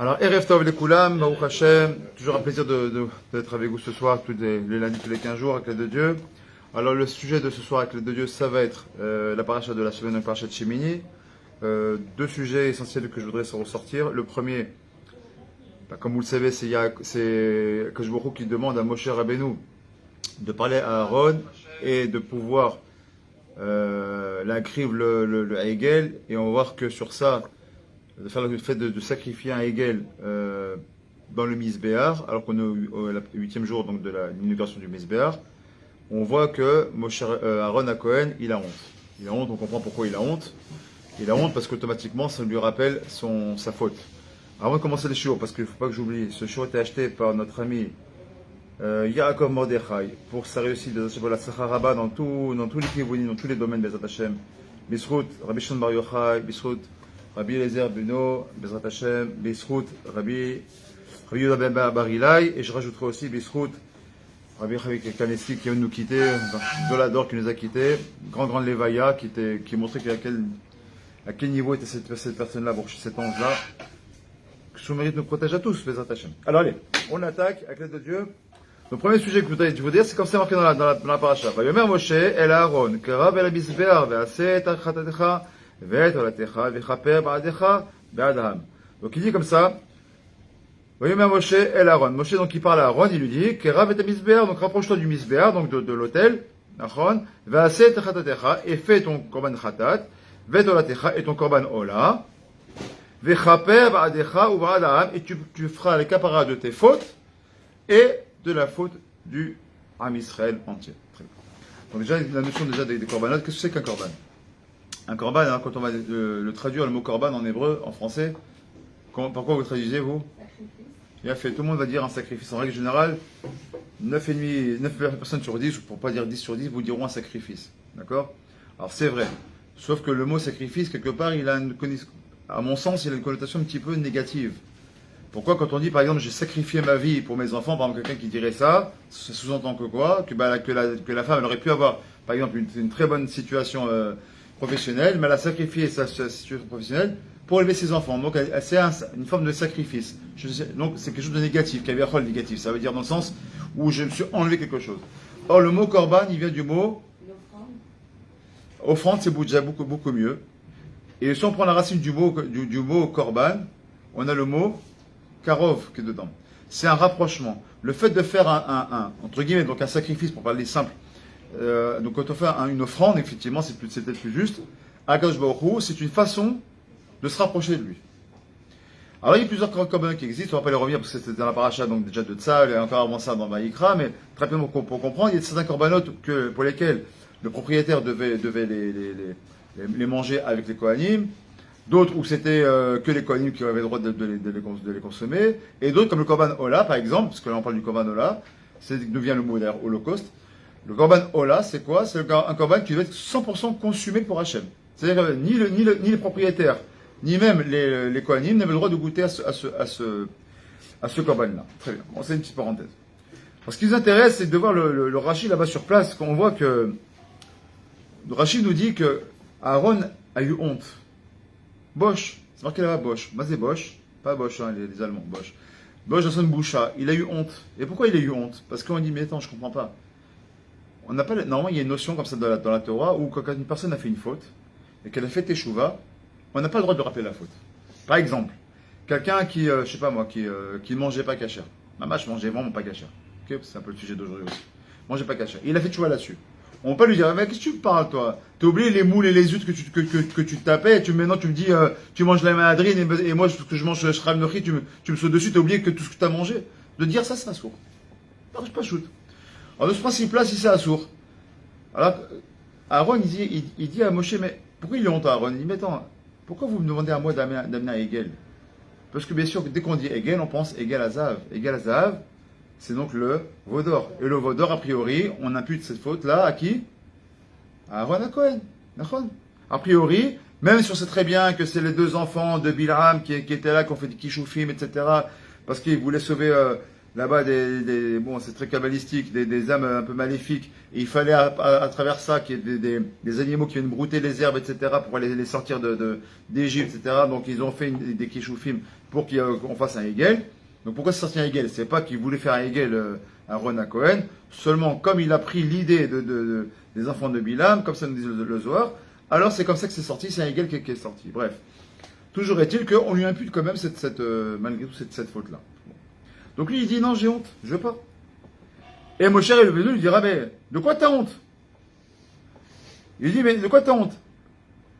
Alors, Erev Tov les Koulam, Baruch Hashem, toujours un plaisir d'être avec vous ce soir, tous les lundis, tous les 15 jours, avec l'aide de Dieu. Alors, le sujet de ce soir, avec l'aide de Dieu, ça va être la paracha de la semaine, la paracha de Shemini. Deux sujets essentiels que je voudrais ressortir. Le premier, comme vous le savez, c'est Akadosh Baruch Hu qui demande à Moshe Rabbeinu de parler à Aaron et de pouvoir l'incrire le Hegel. Et on va voir que sur ça, de faire le fait de sacrifier un Hegel dans le Misbéar, alors qu'on est au 8e jour donc, de l'inauguration du Misbéar, on voit que Aaron à Cohen, il a honte. Il a honte, on comprend pourquoi il a honte. Il a honte parce qu'automatiquement, ça lui rappelle sa faute. Avant de commencer le shiur, parce qu'il ne faut pas que j'oublie, ce shiur a été acheté par notre ami Yaakov Mordechai pour sa réussite de la Sacharaba dans tous les kivunim, dans tous les domaines Bezrat Hashem. Bisrout, Rabbi Shimon Bar Yochai, Bisrout, Rabbi Eliezer Beno, Bezrat Hashem, Bisrout, Rabbi Yehuda ben Bar Ilai, et je rajouterai aussi Bisrout, Rabbi Kaneski qui vient de nous quitter, Dolador qui nous a quittés, grand Levaya qui montrait à quel niveau était cette personne-là, cet ange-là. Que son mérite nous protège à tous, Bezrat Hashem. Alors allez, on attaque avec l'aide de Dieu. Le premier sujet que je voudrais dire, c'est comme c'est marqué dans la paracha. Vayomer Moshe el Aaron, karav el abisbear, ve'aseh et achatatecha, ve'et olatecha, ve'chaper ba'adecha, be'adam. Donc il dit comme ça, Vayomer Moshe el Aaron. Moshe donc il parle à Aaron, il lui dit, karav et abisbear, donc rapproche-toi du misbear, donc de l'autel, Aaron, ve'aseh et achatatecha, et fais ton korban chatat, ve'et olatecha, et ton korban ola, ve'chaper ba'adecha ou ba'adam, et tu feras les caparas de tes fautes, et de la faute du Am Israël entier. Très bien. Donc déjà, la notion des korbanot, qu'est-ce que c'est qu'un korban? Un korban, hein, quand on va le traduire, le mot korban en hébreu, en français, par quoi vous traduisez, vous? Il a fait, tout le monde va dire un sacrifice. En règle générale, 9 personnes sur 10, ou pour pas dire 10 sur 10, vous diront un sacrifice. D'accord? Alors c'est vrai. Sauf que le mot sacrifice, quelque part, à mon sens, il a une connotation un petit peu négative. Pourquoi quand on dit par exemple j'ai sacrifié ma vie pour mes enfants, par exemple quelqu'un qui dirait ça sous-entend que quoi? Que la femme elle aurait pu avoir par exemple une très bonne situation professionnelle, mais elle a sacrifié sa situation professionnelle pour élever ses enfants. Donc c'est une forme de sacrifice. Donc c'est quelque chose de négatif, qui avait un rôle négatif. Ça veut dire dans le sens où je me suis enlevé quelque chose. Or le mot korban, il vient du mot offrande, c'est déjà beaucoup mieux. Et si on prend la racine du mot korban, on a le mot Karov qui est dedans. C'est un rapprochement. Le fait de faire entre guillemets, donc un sacrifice, pour parler simple, donc quand on fait une offrande, effectivement, c'est peut-être plus juste, Akadosh Baruch Hu, c'est une façon de se rapprocher de lui. Alors il y a plusieurs korbanos qui existent, on va pas les revenir parce que c'était dans la paracha, donc déjà de Tzal, et encore avant ça dans Vayikra, mais très rapidement pour comprendre, il y a certains korbanot pour lesquels le propriétaire devait les manger avec les Kohanim, d'autres où c'était que les Kohanim qui avaient le droit de les consommer, et d'autres comme le Korban Ola par exemple, parce que là on parle du Korban Ola, c'est d'où vient le mot d'ailleurs holocauste. Le Korban Ola c'est quoi? C'est un Korban qui doit être 100% consumé pour Hachem. C'est-à-dire que ni les propriétaires, ni même les Kohanim n'avaient le droit de goûter à ce Korban-là. Très bien, bon, c'est une petite parenthèse. Alors, ce qui nous intéresse, c'est de voir le Rashi là-bas sur place, quand on voit que le Rashi nous dit que Aaron a eu honte. Bosch, c'est marqué là-bas Bosch. Mazé Bosch, pas Bosch, hein, les Allemands, Bosch. Bosch dans son boucha, il a eu honte. Et pourquoi il a eu honte? Parce qu'on dit, mais attends, je comprends pas. On n'a pas, normalement, il y a une notion comme ça dans la Torah où quand une personne a fait une faute et qu'elle a fait teshuva, on n'a pas le droit de rappeler la faute. Par exemple, quelqu'un qui, je sais pas moi, qui ne mangeait pas kasher. Maman, je mangeais vraiment pas kasher. Okay, c'est un peu le sujet d'aujourd'hui aussi. Mangeait pas kasher. Il a fait teshuva là-dessus. On ne peut pas lui dire, mais qu'est-ce que tu me parles, toi? T'as oublié les moules et les huîtres que tu tapais, et maintenant tu me dis, tu manges la maladrine, et moi, parce que je mange le shram nochi, tu me sautes dessus, t'as oublié que tout ce que tu as mangé. De dire ça, c'est assourd. Non, je pas shoot. Alors, de ce principe-là, si c'est assourd. Alors, Aaron, il dit à Moshe, mais pourquoi il est honte à Aaron? Il dit, mais attends, pourquoi vous me demandez à moi d'amener un Hegel? Parce que bien sûr, dès qu'on dit Hegel, on pense Hegel à Zahav. Hegel à Zahav, c'est donc le Vaudor. Et le Vaudor, a priori, on impute cette faute-là à qui? À Aaron à Cohen. A priori, même si on sait très bien que c'est les deux enfants de Bilham qui étaient là, qui ont fait du kishoufim, etc., parce qu'ils voulaient sauver là-bas bon, c'est très kabbalistique, des âmes un peu maléfiques, et il fallait à travers ça qu'il y ait des animaux qui viennent brouter les herbes, etc., pour les sortir d'Égypte, etc. Donc ils ont fait des kishoufim pour qu'on fasse un Hegel. Donc pourquoi c'est sorti un Hegel? C'est pas qu'il voulait faire un Hegel à Ron à Cohen, seulement comme il a pris l'idée des enfants de Bilam, comme ça nous dit le Zohar, alors c'est comme ça que c'est sorti, c'est un Hegel qui est sorti. Bref. Toujours est-il qu'on lui impute quand même malgré tout cette faute-là. Bon. Donc lui il dit non, j'ai honte, je veux pas. Et Moshe Rabbeinu lui dira mais de quoi t'as honte? Il dit mais de quoi t'as honte?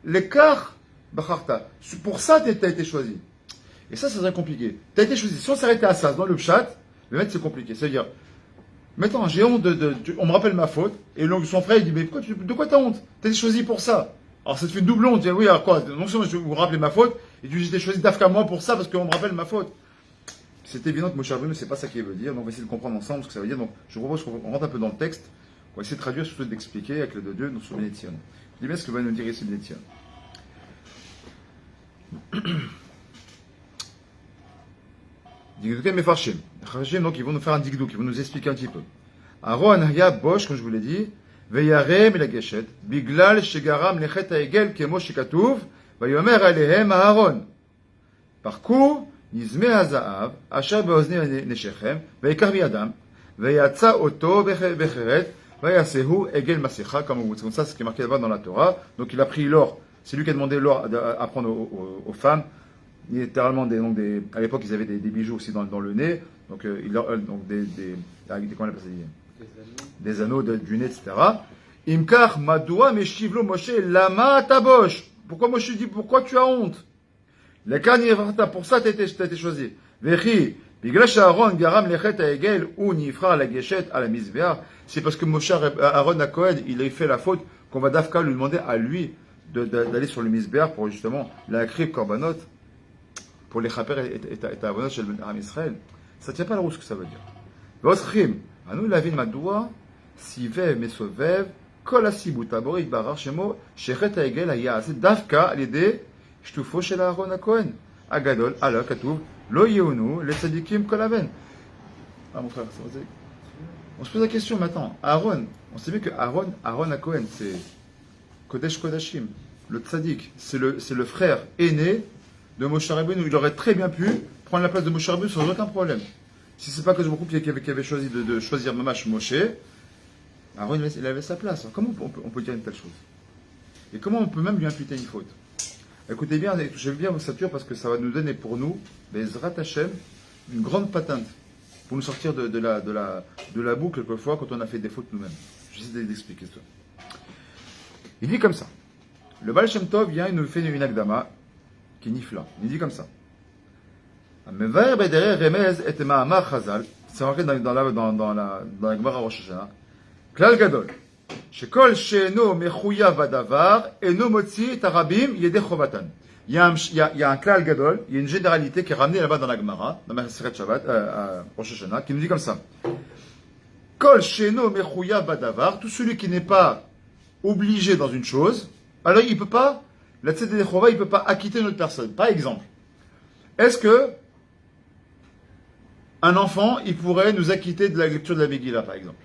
L'écart Bacharta. Pour ça t'as été choisi. Et ça c'est très compliqué. T'as été choisi. Si on s'arrêtait à ça, dans le chat, le mettre c'est compliqué. C'est-à-dire, maintenant j'ai honte on me rappelle ma faute, et donc son frère il dit mais de quoi t'as honte? T'as été choisi pour ça. Alors ça te fait une double honte. Oui, alors quoi? Non seulement je vais vous rappeler ma faute, et tu dis j'ai choisi d'Afka moi pour ça parce qu'on me rappelle ma faute. C'est évident que Moshe Rabbeinu, c'est pas ça qu'il veut dire, donc on va essayer de comprendre ensemble ce que ça veut dire. Donc je vous propose qu'on rentre un peu dans le texte, on va essayer de traduire, surtout d'expliquer avec l'aide de Dieu, sur Bénétion. Je dis bien ce que va nous dire ici Bénétion. Digdouké Mefarshim. Donc ils vont nous faire un digdouk, ils vont nous expliquer un petit peu. Aaron Haya Bosh, comme je vous l'ai dit, Veyarem el Geshet, Biglal Shegaram Lechet Haegel Kemo Shekatuv, Vayomer Alehem Aaron. Parcours, Nizme Hazaav, Asher Beozni Neshechem, Veikar Biadam, Veyatsa Oto Becheret, Vayasehu Egel Masecha, comme ça, c'est ce qui est marqué là-bas dans la Torah. Donc il a pris l'or, c'est lui qui a demandé l'or à prendre aux femmes. Littéralement, à l'époque, ils avaient des bijoux aussi dans le nez, donc comment on appelle ça, des anneaux du nez, etc. Imkar Madoua Meshivlo Moshe Lama Tabosh. Pourquoi Moshe dit pourquoi tu as honte? Les Kanirvata, pour ça t'as été choisi. Vechi, Biglash Aaron Garam Lechet Haegel ou Nifra la Geshet à la Mizbeah. C'est parce que Moshe Aaron à Cohen, il a fait la faute qu'on va d'Afka lui demander à lui d'aller sur le Mizbeah pour justement la Krib Korbanot, pour les chaper et Avonot chez le Ham Israël. Ça ne tient pas la roue ce que ça veut dire. Vosrim, Anu Lavin Madoua, Sivev Mesovev, Kol Asibut Aborik Barar Shemo, Shechet Haegel Hayas, Dafka à l'idée, Shtufo chez Aaron à Cohen. Agadol, Allah, Katouv, Lo Yeonu, les Tzadikim Kolaven. Ah mon frère, on se pose la question maintenant. Aaron, on sait bien que Aaron à Cohen, c'est Kodesh Kodashim, le Tzadik, c'est le frère aîné de Moshe Rabbeinu. Il aurait très bien pu prendre la place de Moshe Rabbeinu sans aucun problème. Si c'est pas que je me coupe qui avait choisi de choisir Mamash Moshe, Aaron il avait sa place. Alors, comment on peut dire une telle chose? Et comment on peut même lui imputer une faute? Écoutez bien, touchez bien vos satures parce que ça va nous donner pour nous, Bezrat Hashem, une grande patente pour nous sortir de la boucle quelquefois quand on a fait des fautes nous-mêmes. J'essaie d'expliquer ça. Il dit comme ça. Le Baal Shem Tov vient, il nous fait une akdama qui est nifla. Il dit comme ça. C'est marqué dans la Gemara Rosh Hashanah. Klal Gadol. Shekol she'eno mechouyav badavar eno motzi tarabim yedei chovatan. Il y a un klal gadol, il y a une généralité qui est ramenée là-bas dans la Gemara, dans la Maseret Shabbat, Rosh Hashanah, qui nous dit comme ça. Kol she'eno mechouyav badavar, tout celui qui n'est pas obligé dans une chose, alors il peut pas, la tzedek chova, il peut pas acquitter une autre personne. Par exemple, est-ce que un enfant, il pourrait nous acquitter de la lecture de la Megillah, par exemple?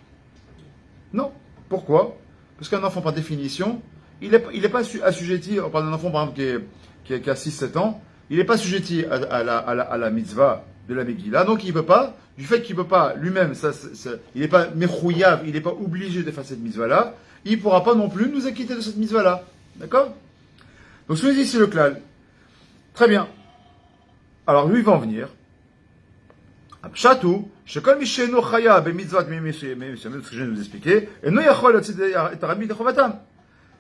Non. Pourquoi? Parce qu'un enfant, par définition, il n'est pas assujetti, on parle d'un enfant, par exemple, qui a 6-7 ans, il n'est pas assujetti à la mitzvah de la Megillah, donc il ne peut pas, du fait qu'il ne peut pas lui-même, il n'est pas mechouyav, il n'est pas obligé de faire cette mitzvah-là, il ne pourra pas non plus nous acquitter de cette mitzvah-là. D'accord? Donc, ce que dit ici le klal. Très bien. Alors, lui, il va en venir. Pshatou, shekol misheno chaya b'mitzvat ce que je viens de vous expliquer, et no yachol et tarabim dechovatam.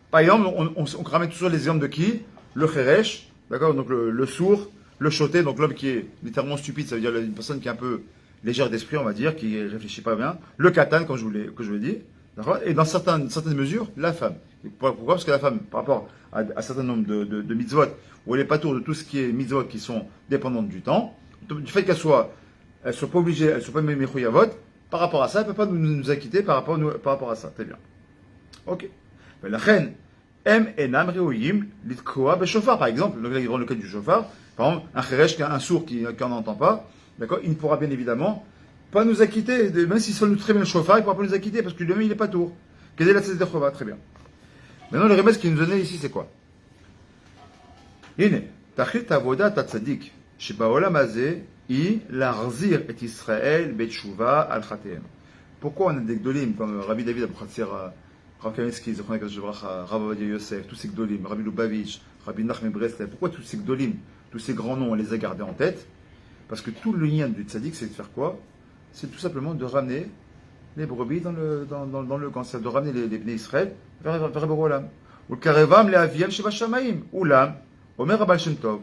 Par exemple, on ramène toujours les exemples de qui? Le cheresh, d'accord, donc le sourd, le choté, donc l'homme qui est littéralement stupide, ça veut dire une personne qui est un peu légère d'esprit, on va dire, qui réfléchit pas bien. Le katan, comme je vous l'ai dit, d'accord, et dans certaines mesures, la femme. Pourquoi? Parce que la femme, par rapport à un certain nombre de mitzvot, où elle est pas tour de tout ce qui est mitzvot qui sont dépendantes du temps, du fait qu'elle soit pas obligée, elle ne soit pas même mechuyavot, par rapport à ça, elle ne peut pas nous acquitter par rapport à ça. Très bien. Ok. Mais la reine, M enam reoyim litkoa beshofar, par exemple, dans le cas du shofar, par exemple, un cheresh, un sourd qui n'en entend pas, d'accord, il ne pourra bien évidemment pas nous acquitter, même s'il sonne très bien le chauffard, il ne pourra pas nous acquitter parce que lui-même il n'est pas tour. Quelle est la tête de Chova? Très bien. Maintenant, le remède qu'il nous donnait ici, c'est quoi? Ine, tachil tavoda tatzadik, shebaolam hazeh, i larzir et Israël betshuva al chateem. Pourquoi on a des gdolim comme Rabbi David Abkhatsir, Rav Kamenetsky, Zechron HaKadosh Baruch, Rav Ovadia Yosef, tous ces gdolim, Rabbi Lubavitch, Rabbi Nachman Breslev, pourquoi tous ces gdolim, tous ces grands noms, on les a gardés en tête? Parce que tout le lien du tzaddik, c'est de faire quoi? C'est tout simplement de ramener les brebis dans le camp, c'est de ramener les Bnei Israël vers Borom. Ou le karevam le aviem sheba shamayim. Oulam, Omer Abal Shem Tov.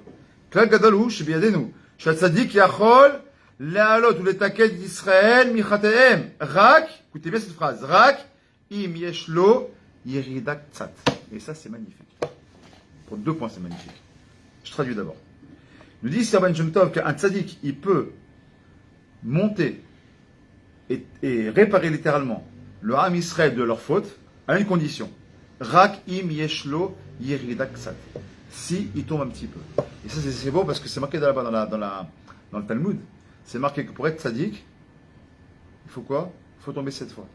Klal gadol hu shebiyadenu. Shatzadik yachol le'alot ou letaket d'Israël michatehem. Rak, écoutez bien cette phrase, rak im yesh lo yerida ktsat. Et ça, c'est magnifique. Pour 2 points, c'est magnifique. Je traduis d'abord. Nous dit Rabban Shem Tov qu'un tzaddik, il peut monter et réparer littéralement le Ham Israël de leur faute à une condition. Rak im yeshlo yerida ksat. Si il tombe un petit peu. Et ça c'est beau parce que c'est marqué là-bas dans le Talmud. C'est marqué que pour être tzaddik, il faut quoi? Il faut tomber 7 fois.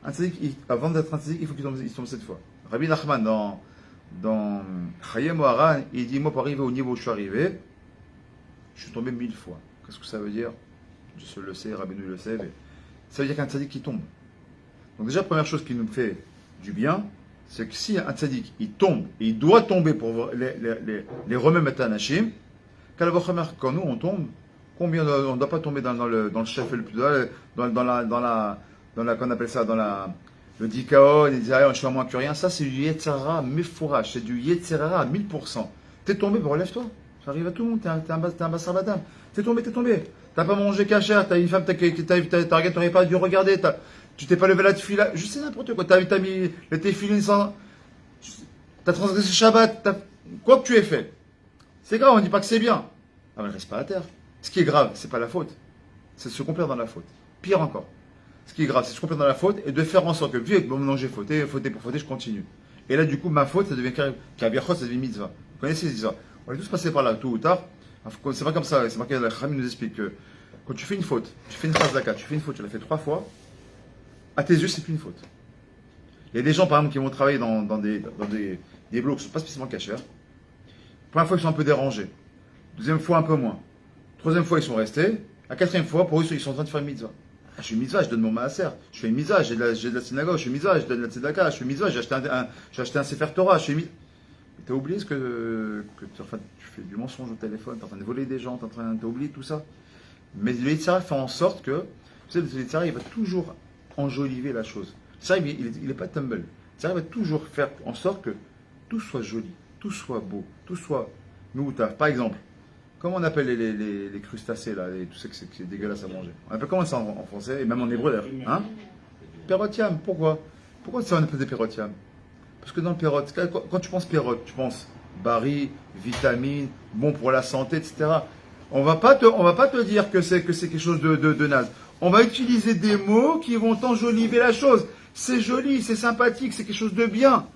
Un tzaddik, avant d'être un tzaddik, il faut qu'il tombe 7 fois. Rabbi Nachman dans Chayei Moharan, il dit moi pour arriver au niveau où je suis arrivé, je suis tombé 1000 fois. Qu'est-ce que ça veut dire? Je le sais, Rabbeinu le sait, mais ça veut dire qu'un tzaddik qui tombe. Donc déjà, première chose qui nous fait du bien, c'est que si un tzaddik, il tombe, et il doit tomber pour les remettre à Nashim, quand nous on tombe, combien on ne doit pas tomber dans le chef le plus dans qu'on appelle ça, le dikaon, et dire je suis à moins que rien, ça c'est du Yetzirah mefourach, c'est du Yetzirah à 1000%. T'es tombé, relève-toi. Ça arrive à tout le monde, t'es un bassar badam. T'es tombé. T'as pas mangé cachère, t'as une femme, t'aurais pas dû regarder, tu t'es pas levé la tefila, je sais n'importe quoi, t'as mis les téfilines sans. T'as transgressé le Shabbat, quoi que tu aies fait. C'est grave, on dit pas que c'est bien. Ah mais reste pas à terre. Ce qui est grave, c'est pas la faute, c'est de se complaire dans la faute. Pire encore. Ce qui est grave, c'est de se complaire dans la faute et de faire en sorte que, vu que bon, non, j'ai fauté, je continue. Et là, du coup, ma faute, ça devient kaviachot, ça devient mitzvah. Vous connaissez ces histoires? On est tous passés par là, tôt ou tard. C'est pas comme ça, c'est marqué, la Chami nous explique que quand tu fais une faute, tu fais une phrase d'aka, tu fais une faute, tu l'as fait 3 fois, à tes yeux, c'est plus une faute. Il y a des gens, par exemple, qui vont travailler dans des blocs qui ne sont pas spécialement cachers. Première fois, ils sont un peu dérangés. Deuxième fois, un peu moins. Troisième fois, ils sont restés. La 4e fois, pour eux, ils sont en train de faire une mitzvah. Je suis mitzvah, je donne mon maaser. Je fais une mitzvah, j'ai de la synagogue, je suis mitzvah, je donne de la tzedaka, je suis mitzvah, j'ai acheté un sefer Torah, je suis mitzvah. T'as oublié que tu fais du mensonge au téléphone, t'es en train de voler des gens, t'as oublié tout ça. Mais le Yitzhara fait en sorte que, vous savez, le Yitzhara, il va toujours enjoliver la chose. Ça, il n'est pas tumble. Le Yitzhara va toujours faire en sorte que tout soit joli, tout soit beau, tout soit moutar. Par exemple, comment on appelle les crustacés, là, tout ça que c'est dégueulasse à manger? On appelle comment ça en français, et même en hébreu d'ailleurs, hein? Perotiam. Pourquoi ça on appelle des perotiam? Parce que dans le perot, quand tu penses perot, tu penses bari, vitamines, bon pour la santé, etc. On va pas te dire que c'est quelque chose de naze. On va utiliser des mots qui vont enjoliver la chose. C'est joli, c'est sympathique, c'est quelque chose de bien.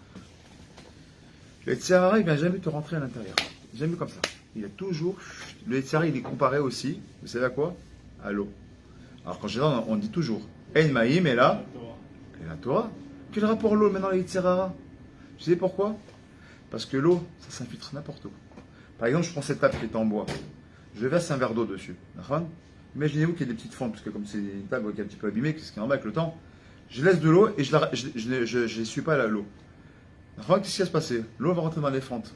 Le Yitzhara, il ne vient jamais te rentrer à l'intérieur. Jamais comme ça. Il a toujours. Le Yitzhara, il est comparé aussi, vous savez à quoi? À l'eau. Alors quand général, on dit toujours En Maïm est là. Et la Torah. Quel rapport l'eau maintenant, le Yitzhara? Tu sais pourquoi? Parce que l'eau, ça s'infiltre n'importe où. Par exemple, je prends cette table qui est en bois. Je verse un verre d'eau dessus. Imaginez-vous qu'il y a des petites fentes, parce que comme c'est une table qui est un petit peu abîmée, ce qui est normal avec le temps, je laisse de l'eau et je ne suis pas à l'eau. Qu'est-ce qui va se passer? L'eau va rentrer dans les fentes.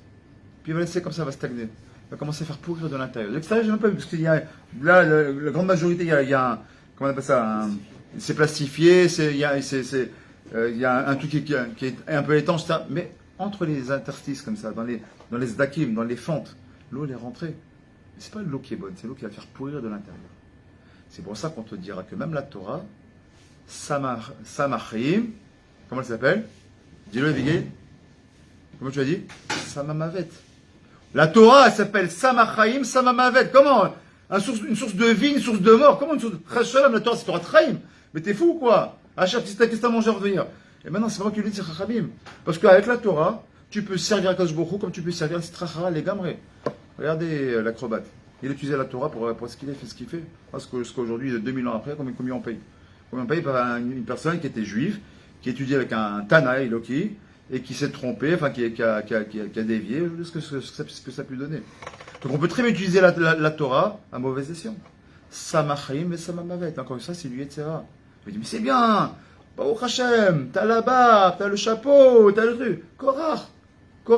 Puis elle va laisser comme ça, elle va stagner. Elle va commencer à faire pourrir de l'intérieur. De l'extérieur, je n'ai même pas vu, parce qu'il y a, là, la grande majorité, il y a un, comment on appelle ça, c'est plastifié, il y a un truc qui est un peu étanche, ça. Mais entre les interstices comme ça, dans les zdakim, dans les fentes, l'eau elle est rentrée. Mais c'est pas l'eau qui est bonne, c'est l'eau qui va faire pourrir de l'intérieur. C'est pour ça qu'on te dira que même la Torah, Samachim, comment elle s'appelle? Dis-le, Abigail. Comment tu as dit? Samamavet. La Torah, elle s'appelle Samachaim, Samamavet. Comment? Une source de vie, une source de mort. Comment une source de Chashalam, la Torah, c'est Torah Traim? Mais t'es fou ou quoi? Achar, qu'est-ce que t'as mangé à revenir? Et maintenant, c'est pas moi qui le dis, c'est Chachamim. Parce qu'avec la Torah, tu peux servir à Kadosh Baruch Hu comme tu peux servir à Sitrachara, les Gamré. Regardez l'acrobate. Il utilisait la Torah pour ce qu'il fait, ce qu'il fait. Parce qu'aujourd'hui, 2000 ans après, combien on paye? Combien on paye par une personne qui était juive, qui étudiait avec un Tana Eloki, et qui s'est trompé, enfin qui a dévié, ce que ça a pu donner. Donc on peut très bien utiliser la Torah à mauvaise escient. Ça machim et ça mamavet. Encore une fois, c'est lui, etc. Je dis, mais c'est bien, Baruch Hashem, t'as la barbe, t'as le chapeau, t'as le truc. Korach. Vous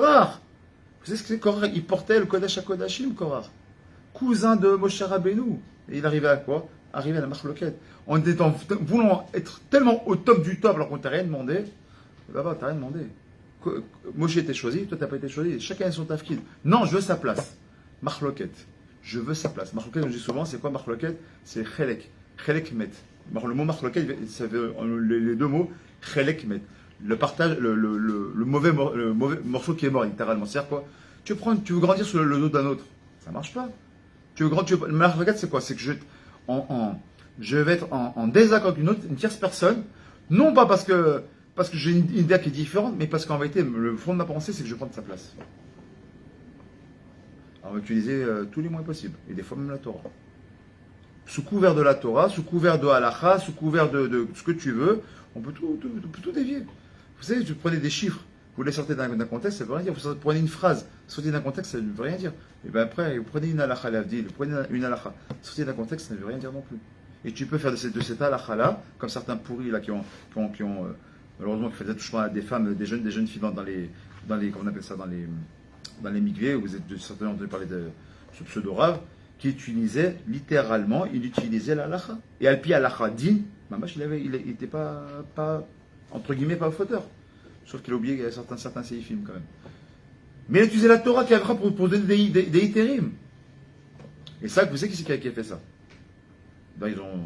savez ce que c'est Korach? Il portait le Kodesh HaKodashim, Korach. Cousin de Moshe Rabbeinu. Et il arrivait à quoi? Arrivé à la marloquette. En voulant être tellement au top du top alors qu'on t'a rien demandé. Là-bas, t'as rien demandé. Moshe était choisi, toi t'as pas été choisi. Chacun a son tafkid. Non, je veux sa place. Marloquette. Je veux sa place. Marloquette, je dis souvent, c'est quoi marloquette? C'est chelek. Chelek met. Le mot marloquette, ça veut les deux mots, chelek met. Le partage, le mauvais morceau qui est mort, littéralement. C'est-à-dire quoi? Tu veux grandir sur le dos d'un autre. Ça marche pas. Marloquette, c'est quoi? C'est que je vais être en désaccord avec une tierce personne, non pas parce que j'ai une idée qui est différente, mais parce qu'en vérité, le fond de ma pensée, c'est que je vais prendre sa place. Alors, on va utiliser tous les moyens possibles, et des fois même la Torah. Sous couvert de la Torah, sous couvert de halacha, sous couvert de ce que tu veux, on peut tout dévier. Vous savez, tu prenez des chiffres, vous les sortez d'un contexte, ça ne veut rien dire. Vous prenez une phrase, sortez d'un contexte, ça ne veut rien dire. Et bien après, vous prenez une halacha l'avdil, vous prenez une halacha, sortez d'un contexte, ça ne veut rien dire non plus. Et tu peux faire de cette halacha-là, comme certains pourris là qui ont malheureusement qui faisaient touchement à des femmes, des jeunes filles dans les comment on appelle ça, dans les mikvés, vous êtes certainement entendu parler de ce pseudo-rave, qui utilisait littéralement, il utilisait la halacha. Et alpi halacha din, mamash, il était pas entre guillemets pas fauteur. Sauf qu'il a oublié certains séifim quand même. Mais il a utilisé la Torah qui avait pour donner des iterim. Et ça, vous savez qui a fait ça? Ben, ils ont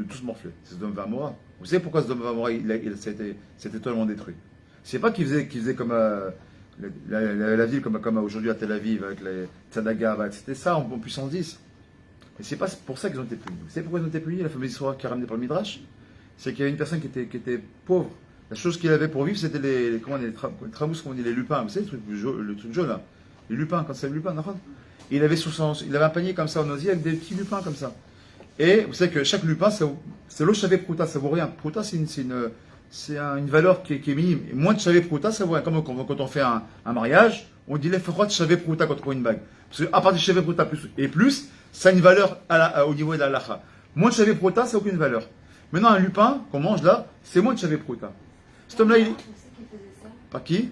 tous morflé. C'est Sodome et Gomorrhe. Vous savez pourquoi Sodome et Gomorrhe c'était totalement détruit? C'est pas qu'ils faisaient comme la ville comme aujourd'hui à Tel Aviv avec les Tzadaga, c'était ça en puissance 10. Mais c'est pas pour ça qu'ils ont été punis. Vous savez pourquoi ils ont été punis? La fameuse histoire qui est ramenée par le Midrash, c'est qu'il y avait une personne qui était pauvre. La chose qu'il avait pour vivre, c'était les tramous, comment on dit, les lupins. Vous savez le truc jaune là, les lupins, quand c'est le lupin, il avait un panier comme ça en osier avec des petits lupins comme ça. Et vous savez que chaque lupin, c'est l'eau chavé prouta, ça vaut rien. Prouta, c'est une valeur qui est minime. Et moins de chavé prouta, ça vaut rien. Comme quand on fait un mariage, on dit les frottes chavé prouta quand on prend une bague. Parce qu'à partir de chavé prouta plus, ça a une valeur au niveau de la lacha. Moins de chavé prouta, ça n'a aucune valeur. Maintenant, un lupin qu'on mange là, c'est moins de chavé prouta. Cet homme-là, Par qui?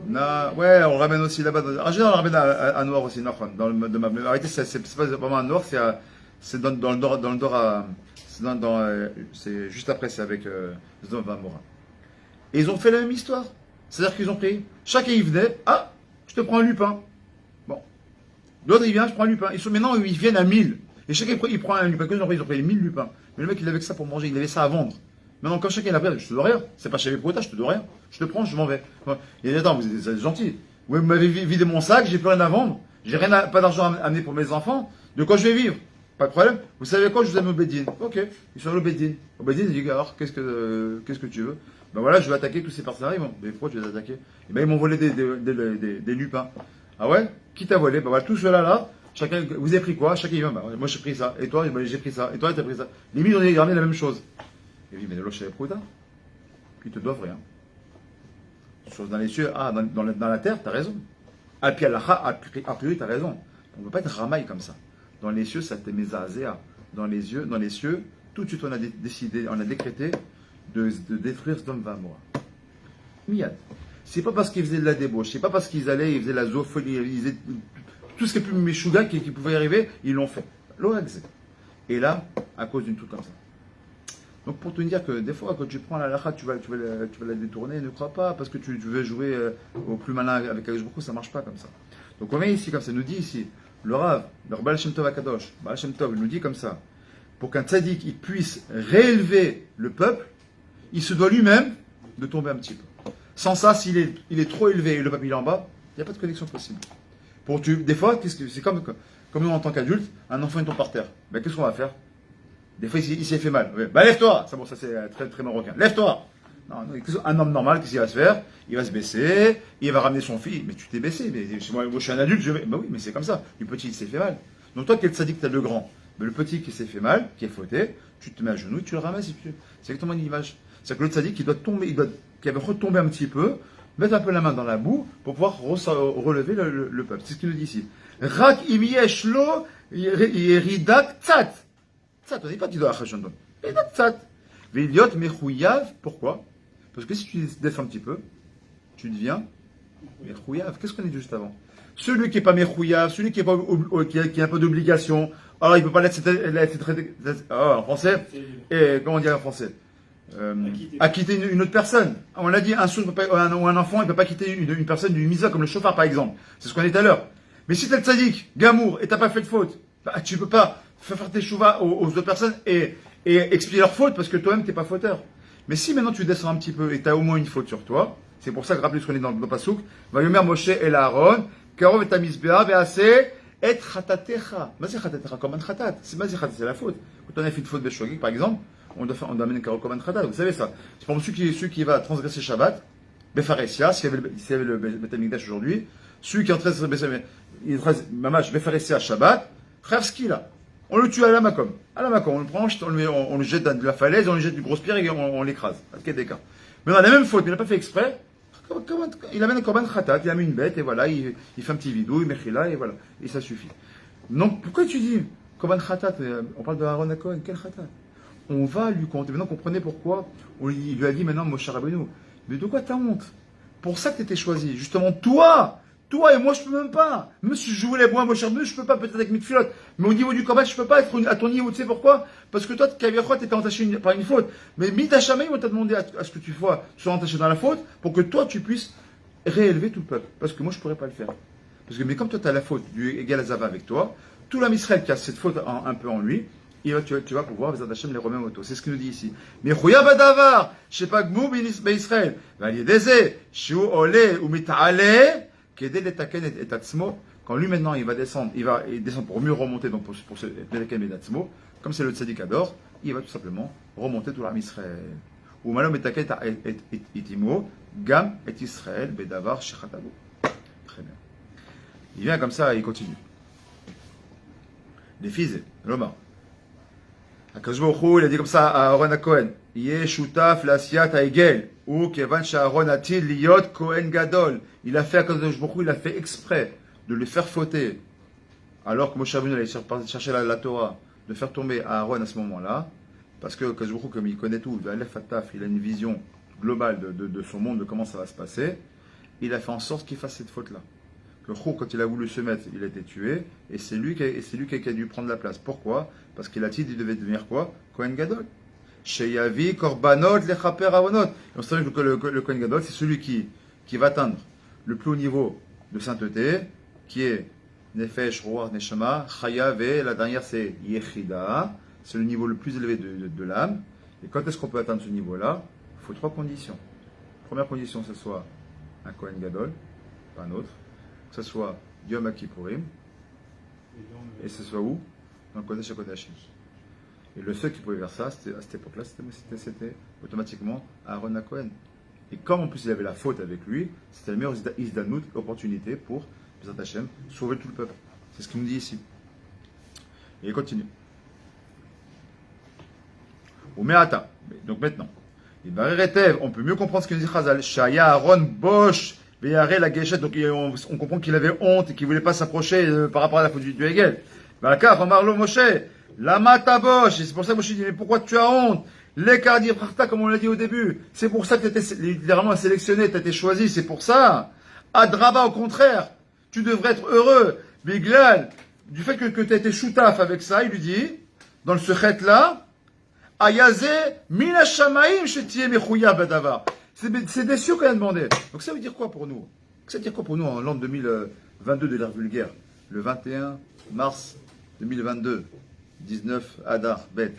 Ouais, on le ramène aussi là-bas. En général, on le ramène à noir aussi. En réalité, c'est pas vraiment à noir, c'est dans le Dora. C'est juste après, c'est avec Sodome et Gomorrhe. Et ils ont fait la même histoire. C'est-à-dire qu'ils ont pris. Chacun y venait. Ah, je te prends un lupin. Bon. L'autre, il vient, je prends un lupin. Maintenant, ils viennent à 1000. Et chacun, il prend un lupin. Ils ont pris 1000 lupins. Mais le mec, il avait que ça pour manger. Il avait ça à vendre. Maintenant, quand chacun l'a pris, je te dois rien. C'est pas chez les Prota, je te dois rien. Je te prends, je m'en vais. Il dit, attends, vous êtes gentil. Vous m'avez vidé mon sac, j'ai plus rien à vendre. J'ai pas d'argent à amener pour mes enfants. De quoi je vais vivre? Pas de problème. Vous savez quoi? Je vous aime au Bédine. Ok. Ils sont allés au Bédine. Au Bédine, il dit, alors, qu'est-ce que tu veux? Ben voilà, je vais attaquer tous ces partenaires. Mais pourquoi tu veux les attaquer? Et ben, ils m'ont volé des lupins. Ah ouais? Qui t'a volé? Ben voilà, tous ceux-là, là. Chacun, vous avez pris quoi? Chacun, il va, ben, moi j'ai pris ça. Et toi, ben, j'ai pris ça. Et toi, t'as pris ça. Limite, on a gardé la même chose. Et oui, mais l'autre chez les Prouta, ils te doivent rien. Chose dans les cieux, dans la terre, t'as raison. A priori, t'as raison. On ne peut pas être ramaille comme ça. Dans les cieux, ça t'est mésazéa. Dans les cieux, tout de suite, on a décidé, on a décrété de détruire Sodome et Gomorrhe. Miyad. C'est pas parce qu'ils faisaient de la débauche, c'est pas parce qu'ils faisaient la zoophonie, ils faisaient tout ce qui est plus méchouga qui pouvait y arriver, ils l'ont fait. L'Oraxé. Et là, à cause d'une truc comme ça. Donc pour te dire que des fois quand tu prends la lacha, tu vas la détourner, ne crois pas, parce que tu veux jouer au plus malin avec Akadosh Baruch Hu, ça marche pas comme ça. Donc on vient ici comme ça, nous dit ici, le Rav, le Baal Shem Tov Akadosh, Baal Shem Tov, il nous dit comme ça, pour qu'un tzaddik il puisse réélever le peuple, il se doit lui-même de tomber un petit peu. Sans ça, s'il est trop élevé et le peuple il est en bas, il n'y a pas de connexion possible. Des fois, c'est comme nous en tant qu'adultes, un enfant il tombe par terre. Ben, qu'est-ce qu'on va faire? Des fois, il s'est fait mal. Ouais. Bah, lève-toi! Ça, bon, ça c'est très, très marocain. Lève-toi! Non, un homme normal, qu'est-ce qu'il va se faire? Il va se baisser, il va ramener son fils. Mais tu t'es baissé, mais moi, je suis un adulte, je vais. Ben oui, mais c'est comme ça. Le petit, il s'est fait mal. Donc toi, quel sadique, t'as le grand? Mais le petit qui s'est fait mal, qui est fauté, tu te mets à genoux, tu le ramasses. C'est exactement l'image. C'est que l'autre sadique, il doit tomber, qui avait retombé un petit peu, mettre un peu la main dans la boue pour pouvoir relever le peuple. C'est ce qu'il nous dit ici. Rak imiesh lo yeridak tzat. Tzat, on n'est pas dit dans la chachondon. Yeridak tzat. Veliot mechouyav, pourquoi? Parce que si tu descends un petit peu, tu deviens mechouyav. Qu'est-ce qu'on a dit juste avant? Celui qui n'est pas mechouyav, celui qui est, pas, qui a un peu d'obligation, alors il ne peut pas l'être traité. En français, et comment dire en français? Acquitter une autre personne. On l'a dit, un sourd ou un enfant, il ne peut pas quitter une personne d'une misa, comme le chauffard par exemple. C'est ce qu'on a dit tout à l'heure. Mais si tu es le tzaddik, gamour, et tu n'as pas fait de faute, bah, tu ne peux pas faire tes chouvas aux autres personnes et expier leur faute parce que toi-même tu n'es pas fauteur. Mais si maintenant tu descends un petit peu et tu as au moins une faute sur toi, c'est pour ça que rappelez ce qu'on est dans le Pasouk, Vayomer Moshe el Aaron, Karov et Amizbea, Vease, et Chatatecha. Mazé Chatatecha, comme un Chatat. C'est Mazé Chatat, c'est la faute. Quand on a fait une faute Beshogik, par exemple, on doit amener un Karov comme un Chatat. Vous savez ça. C'est pour celui qui va transgresser Shabbat, Befaresia, s'il y avait le Beth Amikdash aujourd'hui, celui qui est en train de Mamash Befaresia Shabbat, Khavski là. On le tue à la Makom. À la Makom, on le prend, on le jette de la falaise, on lui jette du gros pierre et on l'écrase. Mais on a la même faute, mais il n'a pas fait exprès. Il amène un korban khatat, il amène une bête, et voilà, il fait un petit vidou, il met là, et voilà. Et ça suffit. Donc, pourquoi tu dis korban khatat? On parle de Aaron à Cohen, quel khatat? On va lui compter. Maintenant, comprenez pourquoi il lui a dit maintenant, Moshe Rabbeinu. Mais de quoi t'as honte? Pour ça que tu étais choisi. Justement, toi et moi, je peux même pas. Même si je voulais moi, Moshe Rabbeinu, je peux pas, peut-être avec mes filottes. Mais au niveau du combat, je peux pas être à ton niveau. Tu sais pourquoi? Parce que toi, Kaviachot, t'étais entaché par une faute. Mais Mitachamay, on t'a demandé à ce que tu sois entaché dans la faute pour que toi, tu puisses réélever tout le peuple. Parce que moi, je pourrais pas le faire. Mais comme toi, tu as la faute du égal à Zava avec toi, tout l'âme Israël qui a cette faute un peu en lui, tu vas pouvoir, Bezat Hashem, les remettre auto. C'est ce qu'il nous dit ici. Mais Chouya Badavar, je sais pas, Gmou Israël, Valideze, Shu Ole ou Mitale, Kedel et Taken et Atzmo, quand lui maintenant il va descendre pour mieux remonter, donc pour ce Taken et Atzmo, comme c'est le Tzadik Ador, il va tout simplement remonter tout l'âme Israël. Ou Malom et Taken et Itimo, Gam et Israël, Bedavar, Shechatabo. Très bien. Il vient comme ça et il continue. Les fils, Lomar. Akadosh Baruch Hu, il a dit comme ça à Aaron à Cohen, Yeh shutaf l'asiat haegel, ou kevan sha'Aaron atil liyot Cohen gadol. Il a fait à Akadosh Baruch Hu, il a fait exprès de le faire fauter, alors que Moshe Rabbeinu allait chercher la Torah, de faire tomber Aaron à ce moment-là, parce que Akadosh Baruch Hu, comme il connaît tout, il a une vision globale de son monde, de comment ça va se passer, il a fait en sorte qu'il fasse cette faute-là. Que Chou, quand il a voulu se mettre, il a été tué, et c'est lui qui a dû prendre la place. Pourquoi? Parce qu'il a dit qu'il devait devenir quoi? Kohen Gadol. Sheyavi, Korbanot, Lechaper, Avonot. Et on sait que le Kohen Gadol, c'est celui qui va atteindre le plus haut niveau de sainteté, qui est Nefesh, Ruach, Neshama, Chayav, et la dernière c'est Yechida, c'est le niveau le plus élevé de l'âme. Et quand est-ce qu'on peut atteindre ce niveau-là? Il faut 3 conditions. Première condition, ce soit un Kohen Gadol, pas un autre. Que ce soit Yom Kippourim, et ce soit où? Dans le Kodesh HaKodashim. Et le seul qui pouvait faire ça, à cette époque-là, c'était automatiquement Aaron Cohen. Et comme en plus il avait la faute avec lui, c'était la meilleure Izdanout, opportunité pour Bezat Hashem, sauver tout le peuple. C'est ce qu'il nous dit ici. Et il continue. Ou Me'ata. Donc maintenant, on peut mieux comprendre ce qu'il nous dit Chazal. Shaya Aaron Bosch. La Geshet, donc on comprend qu'il avait honte et qu'il ne voulait pas s'approcher par rapport à la faute du Hegel. Marlo Moshe, la matabosh, et c'est pour ça que Moshe dit, mais pourquoi tu as honte? L'écart d'Ibrachta, comme on l'a dit au début, c'est pour ça que tu étais littéralement sélectionné, tu as été choisi, c'est pour ça. Adraba, au contraire, tu devrais être heureux. Biglal, du fait que tu as été choutaf avec ça, il lui dit, dans le secret là, Ayaze, mina shamaim, shetie mechouya badavar. C'est des cieux qu'on a demandé. Donc ça veut dire quoi pour nous? Ça veut dire quoi pour nous en l'an 2022 de l'ère vulgaire? Le 21 mars 2022, 19 Adar, Bet.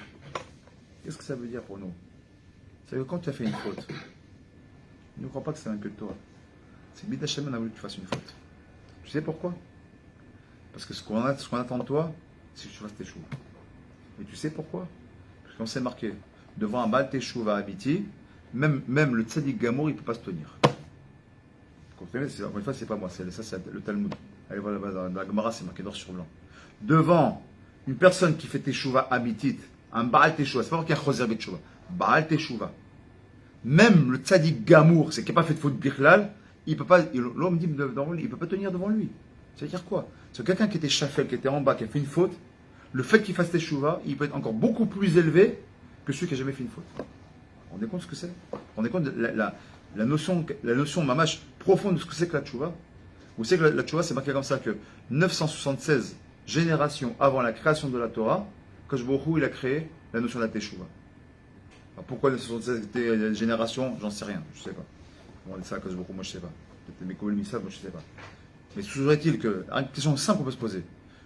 Qu'est-ce que ça veut dire pour nous? C'est que quand tu as fait une faute, ne crois pas que c'est un que de toi. C'est que Bid Hashem a voulu que tu fasses une faute. Tu sais pourquoi? Parce que ce qu'on attend de toi, c'est que tu fasses tes choux. Et tu sais pourquoi? Parce qu'on s'est marqué devant un Baal Teshuva à Abiti, même le tzaddik gamour, il ne peut pas se tenir. Vous comprenez? Encore une fois, c'est pas moi, ça c'est le Talmud. Allez voir dans la Gemara, c'est marqué noir sur blanc. Devant une personne qui fait teshuva amitit, un Baal teshuva, c'est pas qu'il y a choser teshuva, Baal teshuva. Même le tzaddik gamour, c'est qui n'a pas fait de faute bichlal, il peut pas, l'homme dit il peut pas tenir devant lui. Ça veut dire quoi? C'est quelqu'un qui était shafel, qui était en bas, qui a fait une faute, le fait qu'il fasse teshuva, il peut être encore beaucoup plus élevé que celui qui n'a jamais fait une faute. Vous vous rendez compte de ce que c'est? Vous vous rendez compte de la notion mamache profonde de ce que c'est que la teshuva? Vous savez que la teshuva, c'est marqué comme ça que 976 générations avant la création de la Torah, Kadosh Baruch Hu, il a créé la notion de la teshuva. Alors pourquoi 976 générations? J'en sais rien, je ne sais pas. On dit ça à Kadosh Baruch Hu, moi je ne sais pas. Peut-être mes collègues savent, moi je ne sais pas. Mais toujours est-il que, une question simple qu'on peut se poser.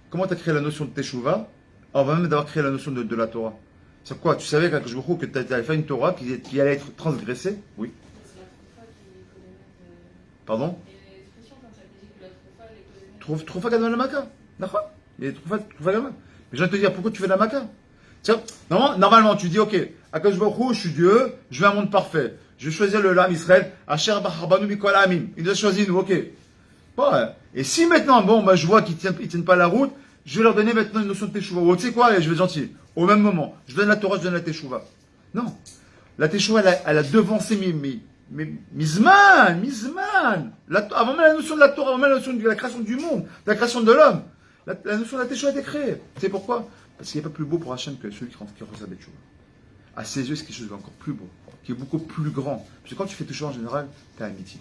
Comment tu as créé la notion de teshuva avant même d'avoir créé la notion de la Torah? C'est quoi? Tu savais qu'à Kadosh Baruch Hu, que tu allais faire une Torah qui allait être transgressée? Oui. Pardon? Troufa gadol la maka. D'accord? Il y a troufa gadol. Mais je viens de te dire, pourquoi tu fais de la maka? Tiens, normalement, tu dis, ok, Akadosh Baruch Hu, je suis Dieu, je veux un monde parfait. Je vais choisir le Lam Israël, Asher Bacharbanu Mikol Amim. Il nous a choisi, nous, ok. Bon, et si maintenant, je vois qu'ils tiennent pas la route, je vais leur donner maintenant une notion de teshuva. Oh, tu sais quoi, je vais être gentil. Au même moment, je donne la Torah, je donne la teshuva. Non. La teshuva, elle a devancé Mizman. Avant même la notion de la Torah, avant même la notion de la création du monde, de la création de l'homme, la notion de la teshuva a été créée. Tu sais pourquoi? Parce qu'il n'y a pas plus beau pour Hachem que celui qui reçoit la teshuva. À ses yeux, c'est quelque chose d'encore plus beau, qui est beaucoup plus grand. Parce que quand tu fais teshuva en général, tu as amitié.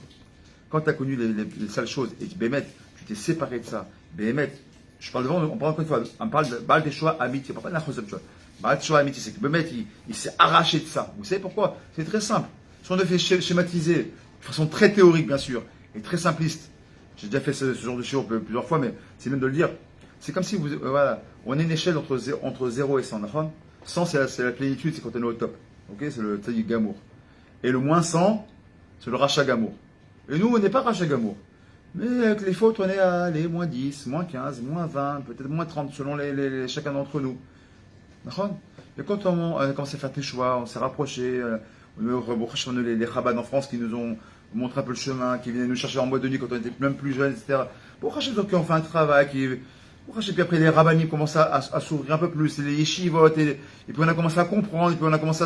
Quand tu as connu les sales choses et Bémet, tu t'es séparé de ça, Bémet, je parle devant, on parle encore une fois, on parle de Baal teshuva amitié, on parle pas de la chose de teshuva. Baal teshuva amitié, c'est que Bémet, il s'est arraché de ça. Vous savez pourquoi? C'est très simple. Si on devait schématiser de façon très théorique, bien sûr, et très simpliste, j'ai déjà fait ce genre de choses plusieurs fois, mais c'est même de le dire. C'est comme si voilà, on est une échelle entre 0 et 100. 100, c'est la plénitude, c'est quand on est au top. Okay, c'est le tzaddik gamour. Et le moins 100, c'est le rachat gamour. Et nous, on n'est pas rachat gamour. Mais avec les fautes, on est à moins 10, moins 15, moins 20, peut-être moins 30, selon chacun d'entre nous. Et quand on a commencé à faire tes choix, on s'est rapproché. Les Chabad en France qui nous ont montré un peu le chemin, qui venaient nous chercher en boîte de nuit quand on était même plus jeunes, etc. Bon, donc on fait un travail, puis après les rabbinim commencent à s'ouvrir un peu plus, les yeshivot, et puis on a commencé à comprendre, et puis on a commencé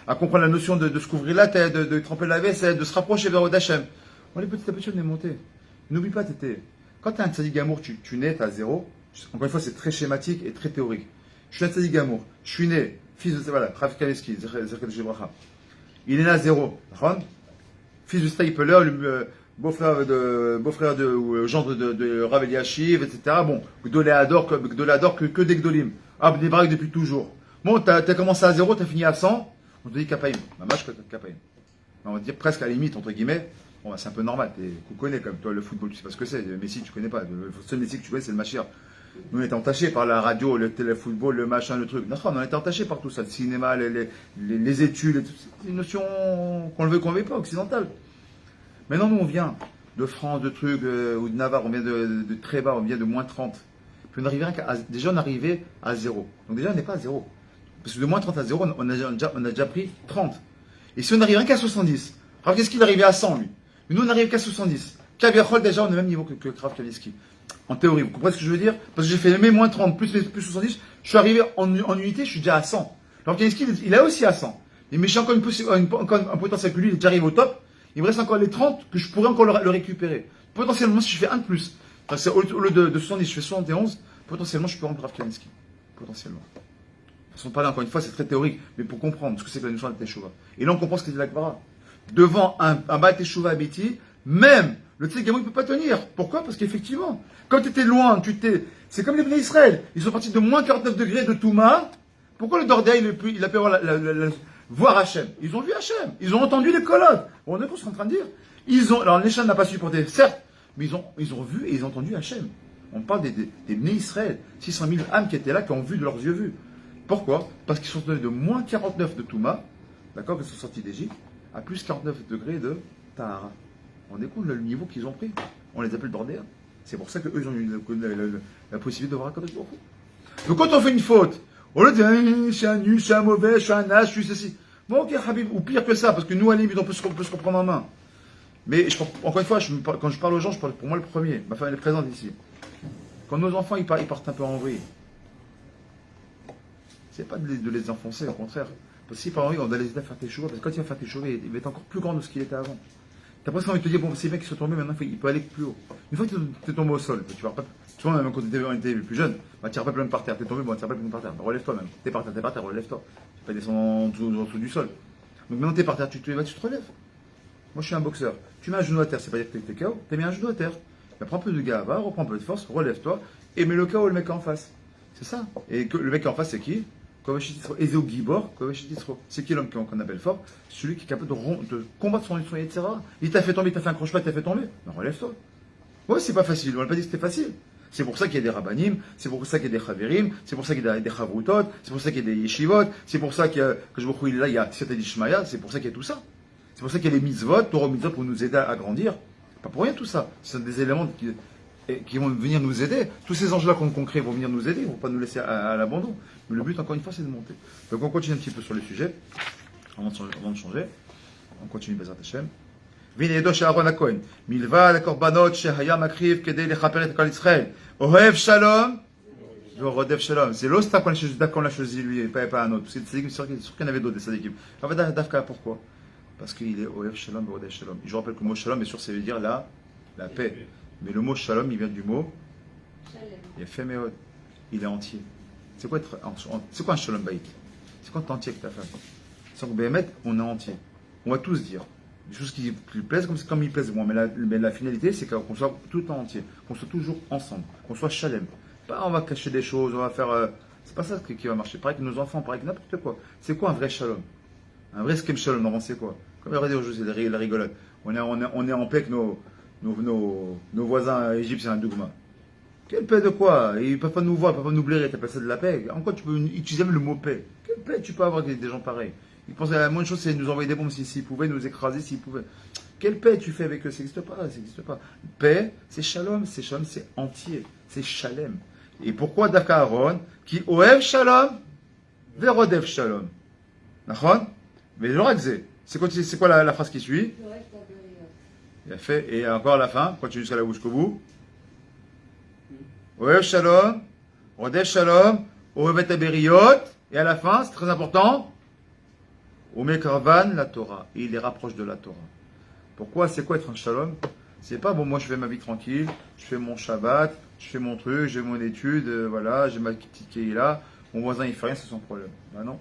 à comprendre la notion de se couvrir la tête, de tremper la vaisselle, de se rapprocher vers Odachem. On est petit à petit, on est monté. N'oublie pas, quand tu es un tzaddik gamour, tu nais, tu as 0. Encore une fois, c'est très schématique et très théorique. Je suis un tzaddik gamour, je suis né, fils de, voilà, Rav Kaneski, Zerkel Jebracha. Il est né à 0. Fils de Stapler, beau-frère ou gendre de Rav Eliashiv, etc. Bon, Gdolé adore que des Gdolim. Des braques depuis toujours. Bon, t'as commencé à 0, t'as fini à 100. On te dit Kapaïm. Mamash Kapaïm. On va dire presque à la limite, entre guillemets. Bon, c'est un peu normal. Tu connais comme toi le football, tu sais pas ce que c'est. Messi, tu connais pas. Le seul Messi que tu connais, c'est le Machir. Nous, on était entachés par la radio, le téléfootball, le machin, le truc. Non, on était entachés par tout ça. Le cinéma, les études. C'est une notion qu'on le veut pas, occidentale. Maintenant, nous, on vient de France, de trucs, ou de Navarre, on vient de très bas, on vient de moins 30. Puis déjà, on arrivait à 0. Donc déjà, on n'est pas à 0. Parce que de moins 30 à 0, on a déjà pris 30. Et si on n'arrive rien qu'à 70, alors qu'est-ce qu'il arrivait à 100, lui? Mais nous, on n'arrive qu'à 70. Kaviachol, déjà, on est au même niveau que Rav Kaneski. En théorie, vous comprenez ce que je veux dire? Parce que j'ai fait mes moins 30 plus 70, je suis arrivé en unité, je suis déjà à 100. Alors Kaneski, il est aussi à 100. Mais j'ai encore un potentiel que lui, il est déjà arrivé au top. Il me reste encore les 30 que je pourrais encore le récupérer. Potentiellement, si je fais un de plus, au lieu de 70, je fais 71, potentiellement, je peux rendre Rav Kaneski. Potentiellement. Façon de parler, encore une fois, c'est très théorique, mais pour comprendre ce que c'est que la notion de Teshuva. Et là, on comprend ce que dit la Gemara. Devant un Baal Teshuva Amiti, même le tzaddik gamour, il ne peut pas tenir. Pourquoi? Parce qu'effectivement, quand tu étais loin, c'est comme les Bnei Israël. Ils sont partis de moins 49 degrés de Touma. Pourquoi le Dordéa, il a pu voir Hachem? Ils ont vu Hachem. Ils ont entendu les colonnes. On est qu'on est en train de dire. Alors, l'Échan n'a pas supporté, certes, mais ils ont vu et ils ont entendu Hachem. On parle des Bnei Israël. 600 000 âmes qui étaient là, qui ont vu de leurs yeux vus. Pourquoi? Parce qu'ils sont de moins 49 de Touma, d'accord, qu'ils sont sortis d'Égypte, à plus 49 degrés de Tahara. On découvre le niveau qu'ils ont pris. On les appelle Dordéa. C'est pour ça qu'eux, ils ont eu la possibilité de voir un Kadosh Baruch Hu. Donc quand on fait une faute, on le dit, je suis un nul, je suis un mauvais, je suis un âge, je suis ceci. Bon, ok, Habib, ou pire que ça, parce que nous, à la limite, on peut se reprendre en main. Mais encore une fois, quand je parle aux gens, je parle pour moi le premier. Ma femme, elle est présente ici. Quand nos enfants ils partent un peu en vrille, c'est pas de les enfoncer, au contraire. Parce que si par envie, on doit les aider à faire tes chevaux, parce que quand il va faire tes chevaux, il va être encore plus grand de ce qu'il était avant. T'as presque envie de te dire, bon, c'est bien qu'ils sont tombés, maintenant il peut aller plus haut. Une fois que tu es tombé au sol, tu vas pas. Tu vois, même quand tu étais plus jeune, bah, tu n'iras pas plein par terre. Tu es tombé, bon, tu n'iras pas plein par terre. Bah, relève-toi même. T'es par terre, relève-toi. Tu vas pas descendre en dessous du sol. Donc maintenant tu es par terre, tu te relèves. Moi je suis un boxeur. Tu mets un genou à terre, c'est pas dire que tu es KO, tu as mis un genou à terre. Bah, prends un peu de gava, reprends un peu de force, relève-toi et mets le KO le mec en face. C'est ça. Et le mec en face, c'est qui? Ezeo Gibor, c'est qui l'homme qu'on appelle fort? Celui qui est capable de combattre son etc. Il t'a fait tomber, il t'a fait un crochet, il t'a fait tomber. Ben, relève-toi. Ouais, c'est pas facile. On n'a pas dit que c'était facile. C'est pour ça qu'il y a des rabbanim, c'est pour ça qu'il y a des chaverim, c'est pour ça qu'il y a des chavrutot, c'est pour ça qu'il y a des yeshivot, c'est pour ça que je vois il est là, il y a Siyata d'Ishmaïa, c'est pour ça qu'il y a tout ça. C'est pour ça qu'il y a les mitzvot, Torah mitzvot pour nous aider à grandir. Pas pour rien tout ça. Ce sont des éléments qui vont venir nous aider. Tous ces anges-là qu'on crée vont venir nous aider, ils ne vont pas nous laisser à l'abandon. Mais le but, encore une fois, c'est de monter. Donc on continue un petit peu sur le sujet, avant de changer. On continue Bezrat Hashem. והנה ידו של אהרון הכהן, מלבד הקורבנות שהיה מקריב כדי לכפר את כל ישראל, אוהב שלום ורודף שלום. C'est l'ostam qu'on l'a choisi lui et pas un autre. Parce que c'est sûr qu'il y en avait d'autres des sadikim. En fait, Dafka, pourquoi? Parce qu'il est Ohev Shalom et Rodef Shalom. Je rappelle que le mot Shalom, bien sûr, ça veut dire la paix. Mais le mot Shalom, il vient du mot Yefemeod. Il est entier. C'est quoi un Shalom Baïk? C'est quand tu es entier avec ta femme? C'est qu'au Béhémet, on est entier. On va tous dire des choses qui lui plaisent comme il plaisent moi. Mais la finalité, c'est qu'on soit tout en entier. Qu'on soit toujours ensemble. Qu'on soit Shalem. Pas on va cacher des choses, on va faire. C'est pas ça qui va marcher. Pareil que nos enfants, pareil que n'importe quoi. C'est quoi un vrai Shalom? Un vrai Skem Shalom, normalement, c'est quoi? Comme il aurait dit aujourd'hui, c'est la rigolade. On est en paix avec nos voisins égyptiens, Dougma. Quelle paix de quoi? Ils ne peuvent pas nous voir, ils ne peuvent pas nous blairer, t'appelles ça de la paix. En quoi tu peux utiliser même le mot paix? Quelle paix tu peux avoir avec des gens pareils? Ils pensent à la moindre chose, c'est nous envoyer des bombes s'ils pouvaient, nous écraser s'ils pouvaient. Quelle paix tu fais avec eux? Ça n'existe pas, ça n'existe pas. Paix, c'est shalom, c'est entier, c'est shalem. Et pourquoi Dafka Aaron, qui oev shalom, verodev shalom? D'accord? Mais le ragzé, c'est quoi la phrase qui suit? Il a fait, et encore à la fin, continue jusqu'à la bouche qu'au bout. Oev shalom, rodef shalom, oevet aberiot, et à la fin, c'est très important, omekarvan la Torah. Et il les rapproche de la Torah. Pourquoi? C'est quoi être un shalom? C'est pas bon, moi je fais ma vie tranquille, je fais mon Shabbat, je fais mon truc, j'ai mon étude, voilà, j'ai ma petite Keïla, mon voisin il fait rien, c'est son problème. Bah non.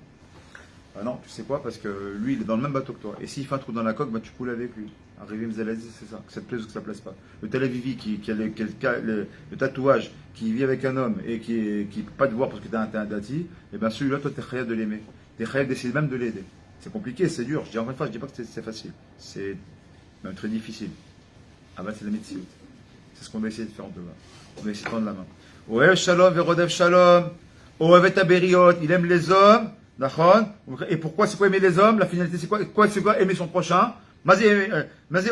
Ah non, tu sais quoi? Parce que lui, il est dans le même bateau que toi. Et s'il fait un trou dans la coque, bah, tu coules avec lui. Arrivé Mzalazi, c'est ça. Que ça te plaise ou que ça ne plaise pas. Le Tel Avivi qui a le tatouage, qui vit avec un homme et qui ne peut pas te voir parce que tu es un dati, et bien celui-là, toi, tu es khayab de l'aimer. Tu es khayab d'essayer même de l'aider. C'est compliqué, c'est dur. Je dis encore une fois, je ne dis pas que c'est facile. C'est même très difficile. Ah bah, c'est la médecine. C'est ce qu'on va essayer de faire en dehors. On va essayer de prendre la main. Oev shalom, verodev shalom. Oevet aberiot. Il aime les hommes. Et pourquoi c'est quoi aimer les hommes? La finalité c'est quoi aimer son prochain? Mazé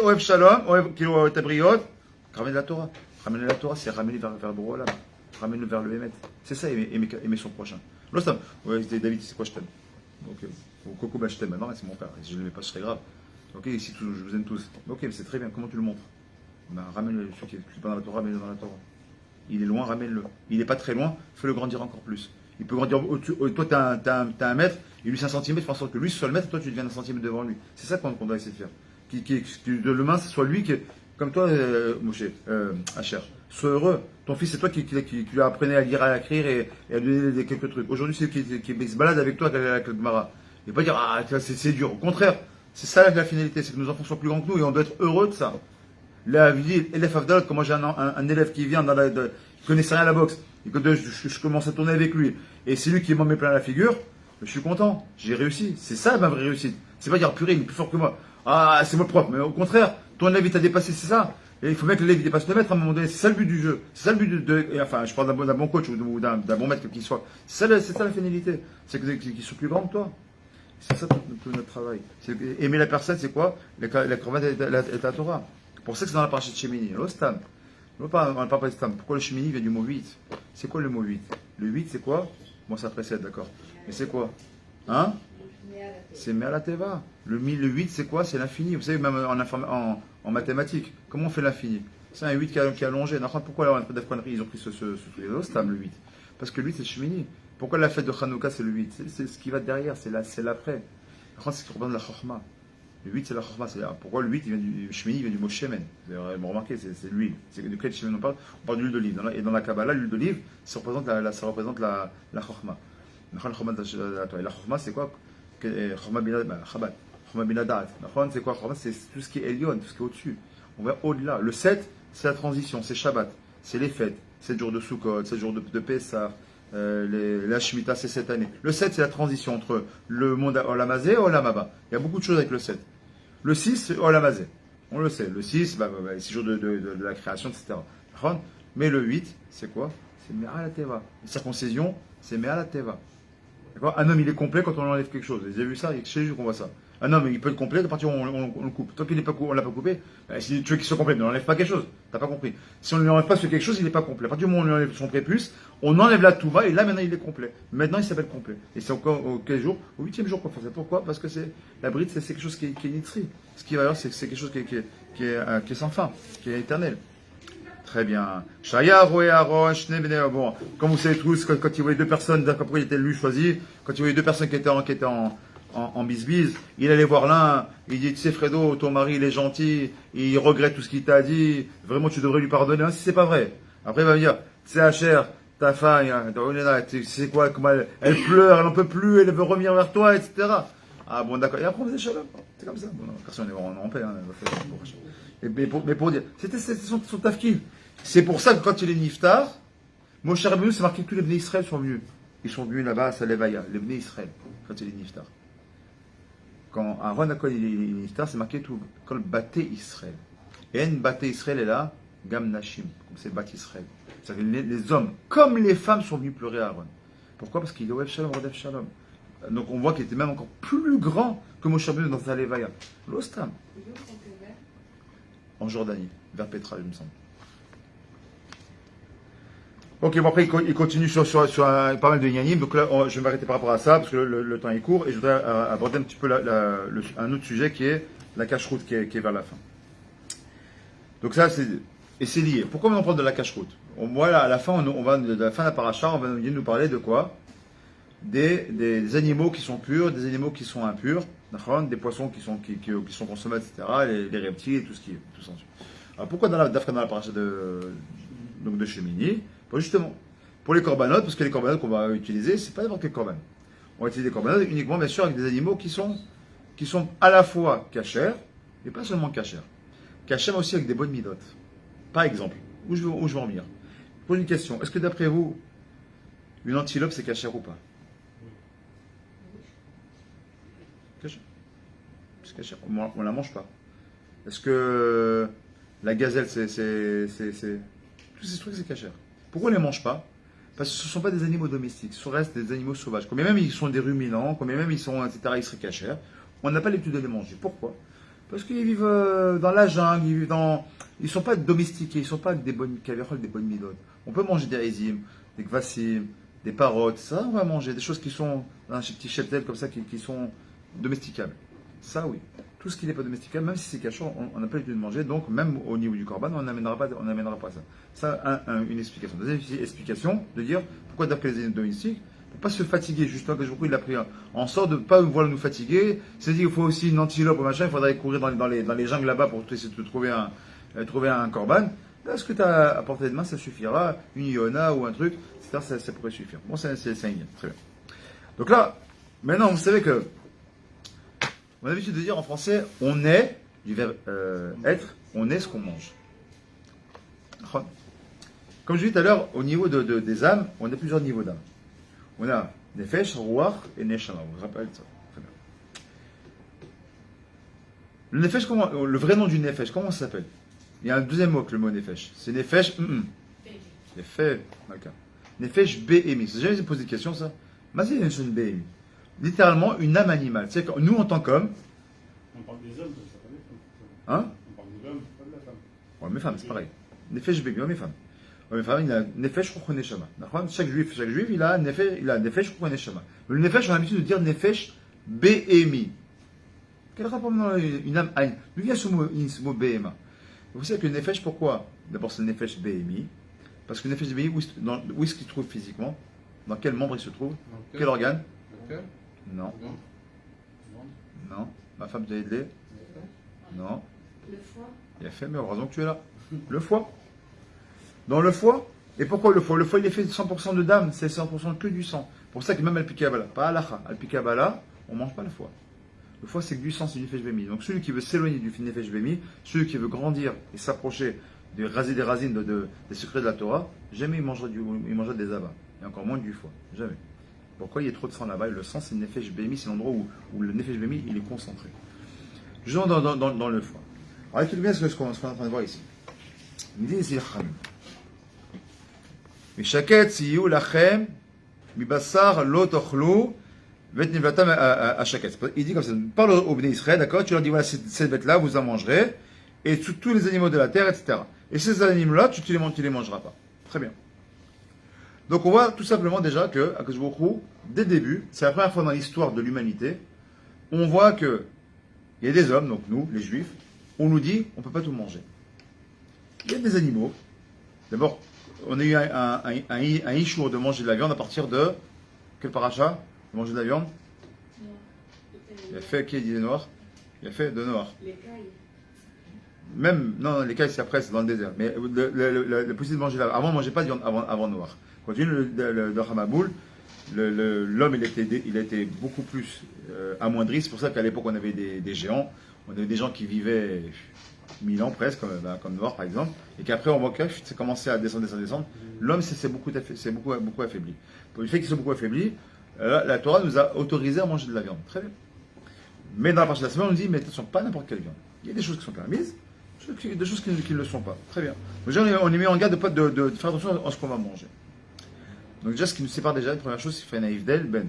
Oev Shalom, Oev Kilo Tabriot, ramener la Torah. Ramener la Torah, c'est ramener vers le Borolam. Ramener vers le Hémet. C'est ça aimer son prochain. L'autre, ouais, David, c'est quoi je t'aime? Donc, Coco, bah je t'aime. Non, c'est mon père. Si je ne l'aimais pas, ce serait grave. Ok, ici, je vous aime tous. Ok, mais c'est très bien. Comment tu le montres? Ben, ramène-le. Celui qui n'est pas dans la Torah, ramène-le dans la Torah. Il est loin, ramène-le. Il n'est pas très loin, fais-le grandir encore plus. Il peut grandir. Toi, tu as un mètre, et lui, c'est un centimètre, fais en sorte que lui soit le mètre, et toi, tu deviens un centimètre devant lui. C'est ça qu'on doit essayer de faire. Que le main, ce soit lui qui, comme toi, Moshe, Asher, sois heureux. Ton fils, c'est toi qui lui apprenais à lire, à écrire et à lui donner quelques trucs. Aujourd'hui, c'est lui qui se balade avec toi avec le Gemara. Il ne va pas dire, ah, c'est dur. Au contraire, c'est ça la finalité, c'est que nos enfants soient plus grands que nous et on doit être heureux de ça. Là, élève Avdalot, quand moi j'ai un élève qui vient, qui connaissait rien à la boxe, et que je commence à tourner avec lui, et c'est lui qui m'en met plein la figure, je suis content, j'ai réussi. C'est ça ma vraie réussite. C'est pas dire purée, il est plus fort que moi. Ah, c'est moi le prof. Mais au contraire, ton élève il t'a dépassé, c'est ça. Et il faut bien que l'élève dépasse le maître à un moment donné. C'est ça le but du jeu. C'est ça le but enfin, je parle d'un bon coach ou d'un bon maître qu'il soit. C'est ça la finalité. C'est qu'ils soient plus grands que toi. C'est ça tout notre travail. Aimer la personne, c'est quoi? La cravate est la Torah. Pour ça que c'est dans la partie de Shemini. L'ostam. On ne parle pas de stam. Pourquoi le Shemini vient du mot 8? C'est quoi le mot 8? Le 8, c'est quoi? Bon, ça précède, d'accord. Mais c'est quoi? Hein? c'est Me'alateva. Le 8, c'est quoi? C'est l'infini. Vous savez, même en mathématiques, comment on fait l'infini? C'est un 8 qui est allongé. Pourquoi alors, ils ont pris ce stam, le 8? Parce que le 8, c'est Shemini. Pourquoi la fête de Hanouka, c'est le 8? C'est ce qui va derrière, c'est l'après. C'est ce qui représente la Chokhmah. Le 8, c'est la Chokhmah. Pourquoi le 8, il vient du Shemini, il vient du mot Shemen. Vous avez remarqué, c'est l'huile. De quel Shemen on parle? On parle d'huile d'olive. Et dans la Kabbalah, l'huile d'olive, ça représente la Chokhmah. La Chokhmah, c'est quoi? Chokhmah Binadat. C'est quoi? C'est tout ce qui est Elion, tout ce qui est au-dessus. On va au-delà. Le 7, c'est la transition, c'est Shabbat, c'est les fêtes. 7 jours de Sukkot, 7 jours de Pessah, la Shemitah, c'est cette année. Le 7, c'est la transition entre le monde Olamazé et Olamaba. Il y a beaucoup de choses avec le 7. Le 6, c'est Olamazé. On le sait. Le 6, les 6 jours de la création, etc. Mais le 8, c'est quoi? C'est Me'al Teva. La circoncision, c'est Me'al Teva. D'accord? Un homme, il est complet quand on enlève quelque chose. Vous avez vu ça? Chez lui qu'on voit ça. Un homme, il peut être complet à partir où on le coupe. Tant qu'il n'est pas on l'a pas coupé, si tu veux qu'il soit complet, ne l'enlève pas quelque chose. T'as pas compris. Si on ne lui enlève pas sur quelque chose, il n'est pas complet. À partir du moment où on lui enlève son prépuce, on enlève la touba et là maintenant il est complet. Maintenant il s'appelle complet. Et c'est encore au quel jour? Au 8e jour qu'on fait ça. Pourquoi? Parce que la bride, c'est quelque chose qui est nitri. Ce qui va alors, c'est quelque chose qui est sans fin, qui est éternel. Très bien. Bon, comme vous savez tous, quand il voyait deux personnes, d'accord, il était lui choisi, quand il voyait deux personnes qui étaient en bisbise, il allait voir l'un, il dit, tu sais Fredo, ton mari il est gentil, il regrette tout ce qu'il t'a dit, vraiment tu devrais lui pardonner, hein, si c'est pas vrai. Après il va me dire, tu sais Hacher, ta femme, tu sais quoi, comment elle pleure, elle n'en peut plus, elle veut revenir vers toi, etc. Ah bon d'accord, et après on faisait shalom, c'est comme ça. Bon, personne n'est en paix, hein, mais pour dire, c'était son tafkid. C'est pour ça que quand il est niftar, Moshe Rabbeinu, c'est marqué que tous les Bnei Israël sont venus. Ils sont venus là-bas à Salevaya, les Bnei Israël, quand il est niftar. Quand Aaron Akon il est niftar, c'est marqué tout, quand le Baté Israël. Et un Baté Israël est là, Gam Nashim, comme c'est Baté Israël. C'est-à-dire les hommes, comme les femmes, sont venus pleurer à Aaron. Pourquoi? Parce qu'il est Oev Shalom, Rodef Shalom. Donc on voit qu'il était même encore plus grand que Moshe Rabbeinu dans Salevaya. L'Ostam. En Jordanie, vers Petra, il me semble. Ok, bon après il continue sur pas mal de Yanim, donc là je vais m'arrêter par rapport à ça parce que le temps est court et je voudrais aborder un petit peu un autre sujet qui est la cache-route qui est vers la fin. Donc ça c'est lié. Pourquoi on parle de la cache-route? Voilà, à la fin de la fin de la paracha, on va nous parler de quoi? Des animaux qui sont purs, des animaux qui sont impurs, des poissons qui sont consommés, etc., les reptiles et tout ça. Alors pourquoi dans la paracha de Shemini? Justement, pour les corbanotes, parce que les corbanotes qu'on va utiliser, c'est pas n'importe quel corban. On va utiliser des corbanotes uniquement, bien sûr, avec des animaux qui sont à la fois cachers, et pas seulement cachers. Cachers aussi avec des bonnes midotes. Par exemple, où je veux en venir? Je pose une question. Est-ce que d'après vous, une antilope c'est cachère ou pas? Cachère. C'est cachère. On la mange pas. Est-ce que la gazelle c'est tous ces trucs c'est cachère. Pourquoi on ne les mange pas? Parce que ce ne sont pas des animaux domestiques, ce restent des animaux sauvages. Quand même ils sont des ruminants, quand même ils sont, etc., ils seraient cachers, on n'a pas l'habitude de les manger. Pourquoi? Parce qu'ils vivent dans la jungle, ils ne sont pas domestiqués, ils ne sont pas avec des bonnes cavéroles, des bonnes midotes. On peut manger des résimes, des kvassim, des parottes, ça on va manger, des choses qui sont dans un petit cheptel comme ça, qui sont domesticables. Ça oui. Tout ce qui n'est pas domesticable, même si c'est cachant, on n'a pas l'habitude de manger, donc même au niveau du corban, on n'amènera pas ça. Ça, une explication. Deuxième explication, de dire pourquoi d'après les animaux domestiques, pour ne pas se fatiguer, justement, que je il a pris en sorte de ne pas vouloir nous fatiguer. C'est-à-dire qu'il faut aussi une antilope ou machin, il faudrait courir dans les jungles là-bas pour essayer de trouver un corban. Là, ce que tu as à portée de main, ça suffira. Une iona ou un truc, etc., ça pourrait suffire. Bon, c'est un très bien. Donc là, maintenant, vous savez que on a l'habitude de dire en français, on est, du verbe être, on est ce qu'on mange. Comme je dis tout à l'heure, au niveau des âmes, on a plusieurs niveaux d'âmes. On a Nefesh, Ruach et Neshama. Vous vous rappelez de ça? Très bien. Le Nefesh, le vrai nom du Nefesh, comment ça s'appelle? Il y a un deuxième mot que le mot Nefesh. C'est Nefesh, Nefesh, d'accord. Nefesh Behemi. J'ai jamais posé des questions, ça? Mais c'est une chose Behemi. Littéralement une âme animale. C'est que nous, en tant qu'hommes. On parle des hommes, ça pas des femmes. Hein? On parle de l'homme, pas de la femme. Ouais, mes femmes, c'est pareil. Nefesh Bébé, mes femmes. Ouais, mes femmes, il a Nefesh Ruch Neshama. Chaque juif, il a Nefesh Ruch Neshama. Mais le Nefesh, on a l'habitude de dire Nefesh BMI. Quel rapport dans une âme Aïn? D'où vient ce mot BMA? Vous savez que le Nefesh, pourquoi? D'abord, c'est le Nefesh BMI. Parce que le Nefesh BMI, où est-ce qu'il se trouve physiquement? Dans quel membre il se trouve? Quel organe? Non. Non. Ma femme, tu as aidé? Non. Le foie. Il a fait, mais heureusement que tu es là. Le foie. Dans le foie. Et pourquoi le foie? Le foie, il est fait de 100% de dame, c'est 100% que du sang. Pour ça que même Al-Pikabala, pas Alacha, Al-Pikabala, on ne mange pas le foie. Le foie, c'est que du sang, c'est du Nefesh Bemi. Donc celui qui veut s'éloigner du Nefesh Bemi, celui qui veut grandir et s'approcher des racines des secrets de la Torah, jamais il mangera des abats. Et encore moins du foie. Jamais. Pourquoi il y a trop de sang là-bas? Et le sang, c'est le Nefesh Bemi, c'est l'endroit où le Nefesh Bemi, il est concentré. Genre dans le foie. Alors écoutez bien ce qu'on est en train de voir ici. Il dit ici, Mishaket siyu lachem mibassar lo tochlu vet nivlatam à shaket. Il dit comme ça, parle au Bnei Israël, d'accord? Tu leur dis voilà, cette bête-là, vous en mangerez, et tous les animaux de la terre, etc. Et ces animaux-là, tu les mangeras pas. Très bien. Donc on voit tout simplement déjà que, à Akadosh Baruch Hu, dès le début, c'est la première fois dans l'histoire de l'humanité, on voit que il y a des hommes, donc nous, les juifs, on nous dit on ne peut pas tout manger. Il y a des animaux. D'abord, on a eu un ishour de manger de la viande à partir de quel paracha? De manger de la viande? Il a fait qui dit noir? Il a fait de noir. Les cailles. Même, non, les cailles c'est après, c'est dans le désert. Mais le possible de manger de la viande. Avant, on ne mangeait pas de viande avant noir. Quand tu lis le Hamaboul, l'homme il a été beaucoup plus amoindri. C'est pour ça qu'à l'époque on avait des géants, on avait des gens qui vivaient 1000 ans presque, comme Noir par exemple, et qu'après on voit que c'est commencé à descendre. L'homme c'est beaucoup affaibli. Pour le fait qu'il soit beaucoup affaibli, la Torah nous a autorisé à manger de la viande. Très bien. Mais dans la partie de la semaine, on nous dit mais attention, pas n'importe quelle viande. Il y a des choses qui sont permises, des choses qui ne le sont pas. Très bien. Donc on est mis en garde de faire attention à ce qu'on va manger. Donc déjà, ce qui nous sépare déjà, la première chose, c'est faire Naïvdel, Ben,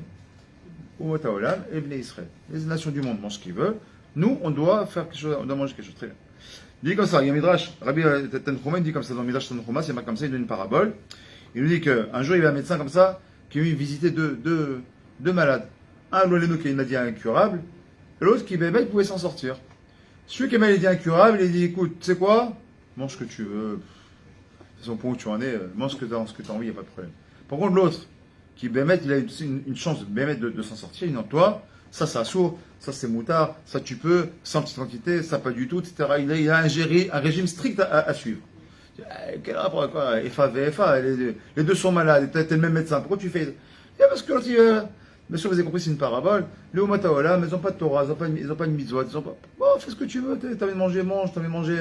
Umot Haolam et Bnei Israël. Les nations du monde mangent ce qu'ils veulent. Nous, on doit faire quelque chose, on doit manger quelque chose. Très bien. Il dit comme ça, il y a un Midrash, Rabbi Tanchuma, il dit comme ça dans le Midrash Tanchuma, c'est marqué comme ça, il donne une parabole. Il nous dit qu'un jour, il y avait un médecin comme ça, qui est venu visiter deux malades. Un, l'Oleno, qui a une maladie incurable, et l'autre, qui, bébé, il pouvait s'en sortir. Celui qui a une maladie incurable, il dit, écoute, tu sais quoi? Mange ce que tu veux. C'est son point où tu en es, mange ce que tu as envie, il n'y a pas de problème. Par contre, l'autre, qui Bémet, il a une chance de s'en sortir, il dit non, toi, ça sourd, ça c'est moutard, ça tu peux, sans petite quantité, ça pas du tout, etc. Il a un régime strict à suivre. Quel rapport à quoi? FA, VFA, les deux sont malades, t'es le même médecin, pourquoi tu fais? Parce que l'autre, bien sûr, vous avez compris, c'est une parabole. Les Omataola, mais ils n'ont pas de Torah, ils n'ont pas de mitzvot, ils n'ont pas. Bon, fais ce que tu veux, t'as envie de manger, mange, t'as envie de manger.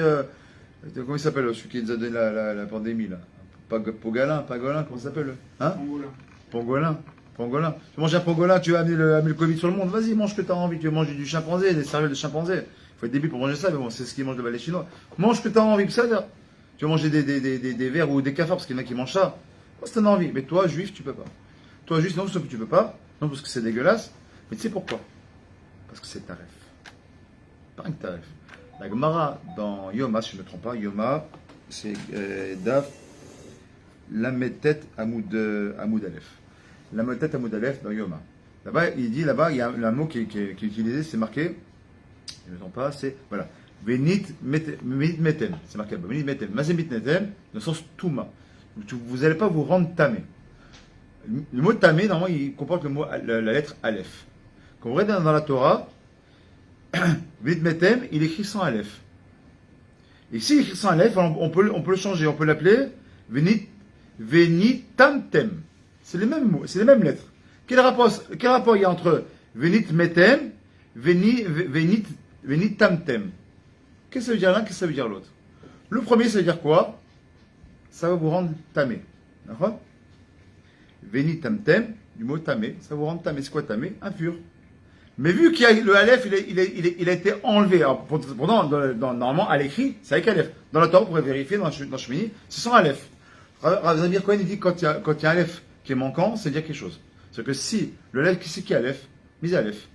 Comment il s'appelle, celui qui nous a donné la pandémie, là? Pagolin, comment ça s'appelle? Hein? Pangolin. Tu manges un pangolin, tu vas amener le Covid sur le monde. Vas-y, mange ce que tu as envie. Tu veux manger du chimpanzé, des cervelles de chimpanzé. Il faut être débile pour manger ça, mais bon, c'est ce qu'ils mangent là-bas les Chinois. Mange ce que tu as envie. Ça, tu veux manger des vers ou des cafards, parce qu'il y en a qui mangent ça. Si tu as envie. Mais toi, juif, tu peux pas. Toi, juif, non, sauf que tu peux pas. Non, parce que c'est dégueulasse. Mais tu sais pourquoi? Parce que c'est taref. Pas un taref. La Gemara dans Yoma, si je ne me trompe pas, Yoma, c'est Daf. Lametet Amoud Aleph. Lametet Amoud Aleph dans Yoma. Là-bas, il dit, il y a un mot qui est utilisé, c'est marqué, je ne me trompe pas, c'est, voilà, Venit Metem. C'est marqué là-bas, Venit Metem. Mazemit Metem, dans le sens Touma. Vous n'allez pas vous rendre tamé. Le mot tamé, normalement, il comporte la lettre Aleph. Quand vous regardez dans la Torah, Venit Metem, il écrit sans Aleph. Et s'il écrit sans Aleph, on peut le changer, on peut l'appeler Venitamtem. C'est les mêmes mots, c'est les mêmes lettres. Quel rapport il y a entre Venit Metem, Venitamtem? Qu'est-ce que ça veut dire l'un, qu'est-ce que ça veut dire l'autre? Le premier, ça veut dire quoi? Ça va vous rendre tamé. D'accord? Venitamtem, du mot tamé, ça va vous rendre tamé. C'est quoi tamé? Impur. Mais vu qu'il y a le Aleph, il a été enlevé. Alors, pourtant, normalement, à l'écrit, c'est avec Aleph. Dans la Torah, vous pourrez vérifier, dans Shemini, c'est sans Aleph. Rav Zamir Cohen, il dit quand il y a un Aleph qui est manquant, c'est dire quelque chose. C'est que si le Aleph, c'est qui Aleph? Mis Aleph.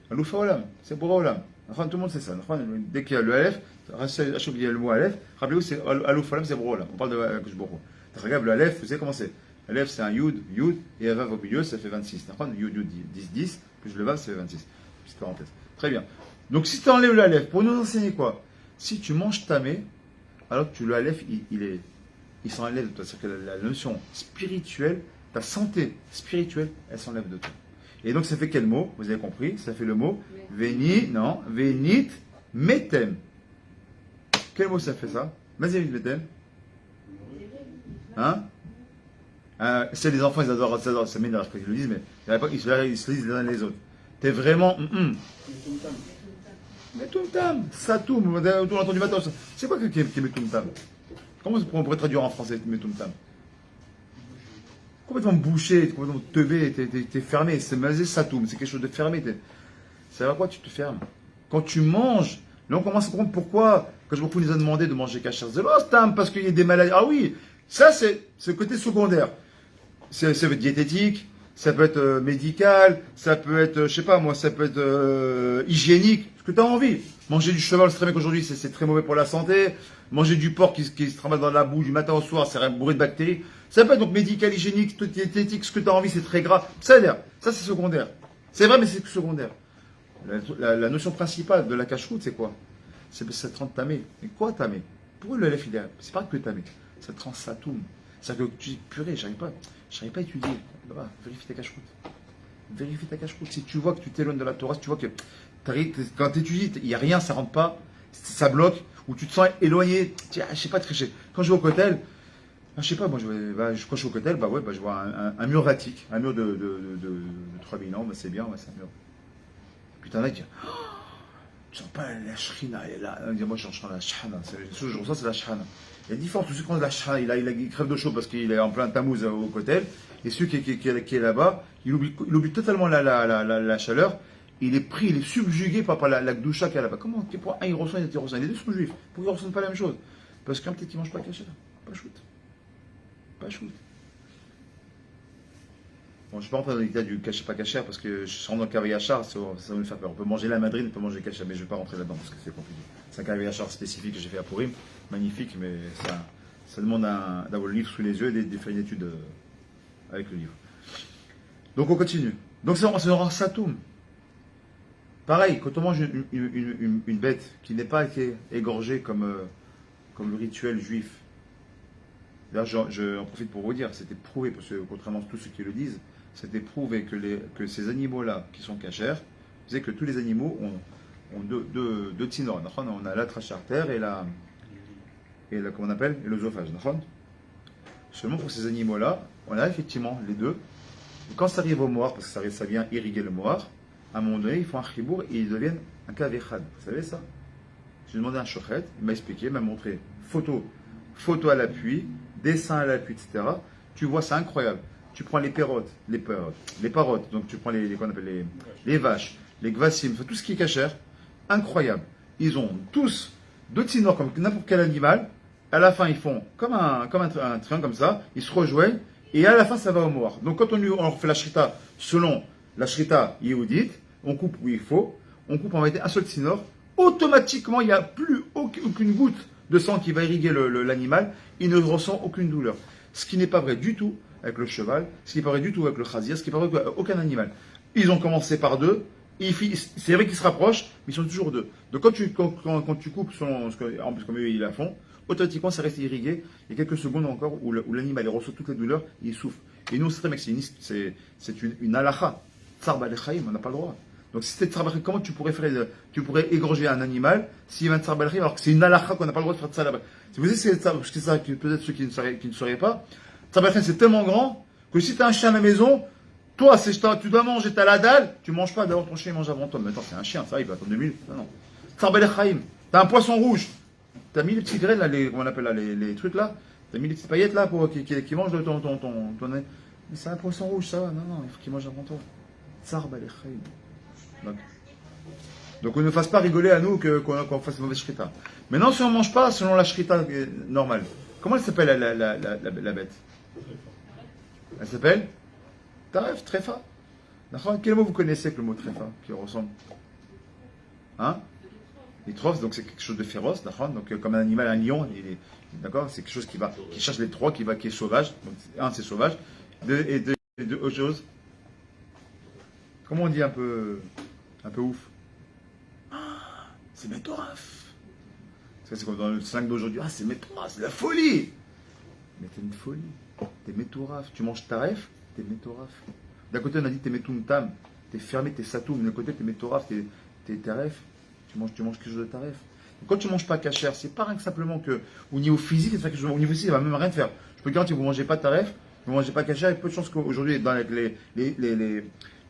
Aloufa Olam, c'est Bora Olam. Enfin, tout le monde sait ça. Enfin, dès qu'il y a le Aleph, j'ai oublié le mot Aleph, rappelez-vous, c'est Aloufa Olam, c'est Bora Olam. On parle de Akadosh Baruch Hu. Regarde, le Aleph, vous savez comment c'est? Aleph, c'est un Yud, et un Vav au milieu, ça fait 26. Yud, 10, plus le Vav, ça fait 26. Petite parenthèse. Très bien. Donc si tu enlèves le Aleph, pour nous enseigner quoi? Si tu manges tamé, alors que le Aleph, il s'enlève de toi. C'est-à-dire que la notion spirituelle, ta santé spirituelle, elle s'enlève de toi. Et donc ça fait quel mot? Vous avez compris? Ça fait le mot Vénit, non, Vénit, Metem. Quel mot ça fait ça? Mazévit Metem. Hein? C'est les enfants, ils adorent, ça m'énerve quand ils le disent, mais ils se le disent les uns les autres. T'es vraiment. Metumtam, Satoum, on a entendu matin. C'est quoi qui est Metumtam? Comment on pourrait traduire en français Metumtam? Complètement bouché, complètement teubé, t'es fermé. C'est mazé Satoum, c'est quelque chose de fermé. C'est à quoi tu te fermes? Quand tu manges, là on commence à comprendre pourquoi, quand beaucoup nous a demandé de manger kasher, c'est l'ostam, parce qu'il y a des maladies. Ah oui, ça c'est ce côté secondaire. Ça peut être diététique, ça peut être médical, ça peut être, je sais pas moi, ça peut être hygiénique, ce que tu as envie. Manger du cheval, c'est très bien qu'aujourd'hui c'est très mauvais pour la santé. Manger du porc qui se travaille dans la boue du matin au soir, c'est bourré de bactéries. Ça peut être donc médical, hygiénique, diététique, ce que tu as envie, c'est très gras. Ça c'est secondaire. C'est vrai, mais c'est secondaire. La notion principale de la cache-route, c'est quoi? C'est que ça te rend tamé. Mais quoi tamé? Pour eux, le lef, c'est pas que tamé. Ça te rend satoum. C'est-à-dire que tu dis, purée, j'arrive pas à étudier. Là-bas, vérifie ta cache-route. Vérifie ta cache-route. Si tu vois que tu t'éloignes de la Torah, si tu vois que quand tu étudies, il n'y a rien, ça rentre pas, ça bloque, ou tu te sens éloigné, tiens, je sais pas tricher. Quand je vais au Kotel, je sais pas, moi, quand je suis au Kotel, je vois un mur vatique, un mur de 3000 ans, c'est bien, c'est un mur. Puis t'en as qui disent, oh, tu sens pas la shrina, elle est là. Moi, je ressens la shana. Ce que je ressens, c'est la shana. Il y a différents, tous ceux qui ont de la shana, il crève de chaud parce qu'il est en plein tamouz au Kotel. Et celui qui est là-bas, il oublie totalement la chaleur. Il est pris, il est subjugué par la gdoucha qu'il y a là-bas. Comment? Pour un, il ressent, il ressent. Les deux sont juifs. Pourquoi ils ne ressentent pas la même chose? Parce qu'un peut-être qu'il ne mange pas caché. Pas shoot. Pas shoot. Bon, je ne suis pas en train de l'état du caché pas caché parce que je suis rentré dans le cavayachar, ça va me faire peur. On peut manger la madrine, on peut manger le caché, mais je ne vais pas rentrer là-dedans parce que c'est compliqué. C'est un cavayachar spécifique que j'ai fait à Purim, magnifique, mais ça demande d'avoir le livre sous les yeux et de faire une étude avec le livre. Donc on continue. Donc c'est un satoum. Pareil, quand on mange une bête qui n'est pas été égorgée comme le rituel juif, là j'en profite pour vous dire, c'était prouvé, parce que contrairement à tous ceux qui le disent, c'était prouvé que ces animaux-là qui sont cachers, vous savez que tous les animaux ont deux tsinor. On a la trachée artère et comment on appelle, et l'œsophage. Seulement pour ces animaux-là, on a effectivement les deux. Et quand ça arrive au moire, parce que ça vient irriguer le moire, à un moment donné, ils font un chibour et ils deviennent un kavechad. Vous savez ça? J'ai demandé à un shochet, il m'a expliqué, il m'a montré photo à l'appui, dessin à l'appui, etc. Tu vois, c'est incroyable. Tu prends les parottes, donc tu prends qu'on appelle les vaches, les gvassim, tout ce qui est cachère, incroyable. Ils ont tous deux tsinors comme n'importe quel animal. À la fin, ils font comme un triangle comme ça, ils se rejoignent et à la fin, ça va au moire. Donc quand on fait la shrita selon la shrita yéhoudite, on coupe où il faut, on coupe en réalité un seul tsinor, automatiquement, il n'y a plus aucune goutte de sang qui va irriguer l'animal, il ne ressent aucune douleur. Ce qui n'est pas vrai du tout avec le cheval, ce qui n'est pas vrai du tout avec le chazir, ce qui n'est pas vrai avec aucun animal. Ils ont commencé par deux, c'est vrai qu'ils se rapprochent, mais ils sont toujours deux. Donc quand tu coupes, en plus comme eux ils la font, automatiquement ça reste irrigué, il y a quelques secondes encore où l'animal reçoit toutes les douleurs, il souffre. Et nous, c'est une halakha, tsar balechaim, on n'a pas le droit. Donc si c'était tsar balechaim, comment tu pourrais égorger un animal s'il y avait un tsar balechaim alors que c'est une halakha qu'on n'a pas le droit de faire ça là-bas. Si vous savez, c'est ça, peut-être ceux qui ne sauraient pas, tsar balechaim c'est tellement grand que si tu as un chien à la maison, toi, tu dois manger, tu as la dalle, tu ne manges pas, d'abord ton chien il mange avant toi. Mais attends, c'est un chien, ça, il va attendre 2 minutes. Non. Tsar balechaim, tu as un poisson rouge, tu as mis les petits graines, là, comment on appelle là, les trucs là, tu as mis les petites paillettes là pour qui mangent ton. Mais c'est un poisson rouge, ça va, non, il faut qu'il mange avant toi. Tsar balechaim. Donc on ne fasse pas rigoler à nous qu'on fasse une mauvaise shrita. Maintenant, si on ne mange pas selon la shrita normale, comment elle s'appelle la bête? Elle s'appelle Taref, Trefa. Quel mot vous connaissez avec le mot Trefa qui ressemble? Hein? Litrof, donc c'est quelque chose de féroce, donc comme un animal, un lion, d'accord? C'est quelque chose qui cherche les trois, qui est sauvage. Donc, un, c'est sauvage. Deux, autre chose. Comment on dit un peu un peu ouf. Ah, c'est métoraf. C'est comme dans le slang d'aujourd'hui. Ah, c'est métoraf, c'est la folie. Mais t'es une folie. T'es métoraf. Tu manges taref, t'es métoraf. D'un côté, on a dit t'es métoumtam. T'es fermé, t'es satoum. De l'autre côté, t'es métoraf, t'es taref. Tu manges quelque chose de taref. Quand tu ne manges pas cachère, c'est pas rien que simplement que au niveau physique, au niveau physique, ça va même rien faire. Je peux te garantir que vous ne mangez pas taref, vous ne mangez pas cachère, il y a peu de chances qu'aujourd'hui, dans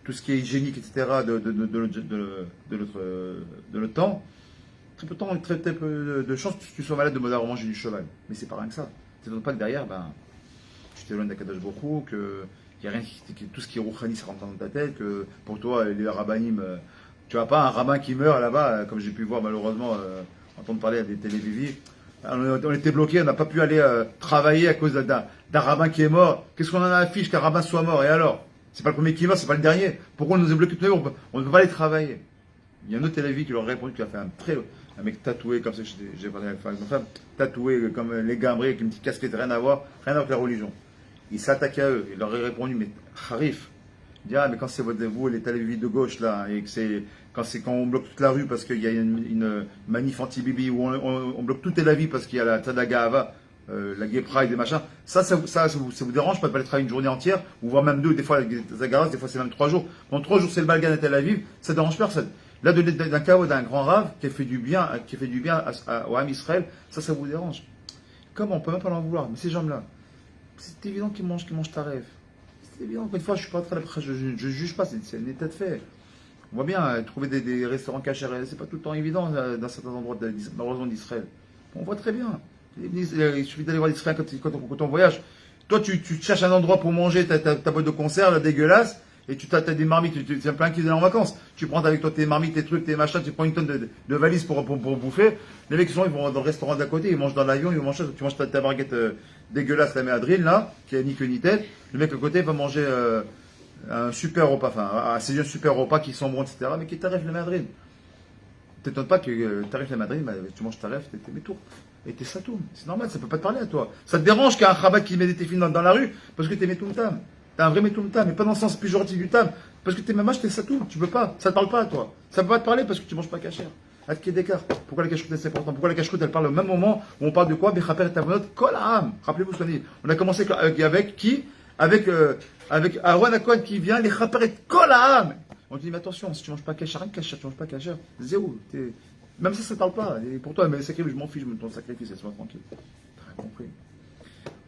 tout ce qui est hygiénique, etc., de notre temps, très peu de chances que tu sois malade de mode à manger du cheval. Mais c'est pas rien que ça. C'est pas que derrière, tu t'éloignes d'Akadash Borou, que y a rien tout ce qui est rouhani, ça rentre dans ta tête, que pour toi, les rabbinim, tu vois pas un rabbin qui meurt là-bas, comme j'ai pu voir malheureusement, entendre parler à des télévivis. On était bloqués, on n'a pas pu aller travailler à cause d'un rabbin qui est mort. Qu'est-ce qu'on en a affiché qu'un rabbin soit mort? Et alors? C'est pas le premier qui meurt, c'est pas le dernier. Pourquoi on nous a bloqués tous les jours? On ne peut pas aller travailler. Il y a un autre télévis qui leur a répondu, qui a fait un mec tatoué, comme ça, j'ai parlé avec ma femme, tatoué comme les gambrés, avec une petite casquette, rien à voir avec la religion. Il s'attaque à eux, il leur a répondu, mais Harif, il dit, ah, mais quand c'est vous, les télévis de gauche, là, et que quand on bloque toute la rue parce qu'il y a une manif anti-bibi, ou on bloque toute la vie parce qu'il y a la Tadagahava, la Gay Pride et machin, ça vous dérange pas de pas aller travailler une journée entière, ou voire même 2, des fois la Zagaras, des fois c'est même 3 jours. Pendant 3 jours c'est le Balgan à Tel Aviv, ça dérange personne. Là, d'un chaos d'un grand rave qui fait du bien au Ham Israël, ça vous dérange. Comment on peut même pas l'en vouloir? Mais ces gens-là, c'est évident qu'ils mangent ta rêve. C'est évident. Encore une fois, je suis pas très je juge pas, c'est un état de fait. On voit bien trouver des restaurants cachés, c'est pas tout le temps évident dans certains endroits malheureusement d'Israël. On voit très bien. Il suffit d'aller voir l'Israël quand on voyage. Toi, tu cherches un endroit pour manger ta boîte de conserve, dégueulasse, et tu as des marmites, tu as plein qui viennent en vacances. Tu prends avec toi tes marmites, tes trucs, tes machins, tu prends une tonne de valises pour bouffer. Les mecs, ils vont dans le restaurant d'à côté, ils mangent dans l'avion, tu manges ta baguette dégueulasse, la méadrine, là, qui a ni queue ni tête. Le mec à côté va manger un super repas, c'est un super repas qui sont bons, etc., mais qui tarif la méadrine. T'étonnes pas que tarif la méadrine, tu manges tarif, t'es métour. Et t'es satoum. C'est normal, ça peut pas te parler à toi. Ça te dérange qu'il y a un rabat qui met des téfilines dans la rue parce que t'es métoum-tam. T'es un vrai métoum-tam, mais pas dans le sens péjoratif du tam. Parce que t'es mamache, t'es satoum. Tu peux pas. Ça te parle pas à toi. Ça peut pas te parler parce que tu manges pas cachère. À qui d'écart. Pourquoi la cache-croûte c'est important? Pourquoi la cache-croûte elle parle au même moment où on parle de quoi? Bechaper et tavonot kol ha'am. Rappelez-vous ce qu'on dit. On a commencé avec qui? Avec Aaron Akon qui vient les chaper et kol ha'am. On te dit, mais attention, si tu manges pas cachère, rien que cachère, tu manges pas cachère. Zéro. Même ça ne parle pas. Et pour toi, mais le sacrifice, je m'en fiche, je me ton sacrifice, laisse-moi tranquille. T'as rien compris.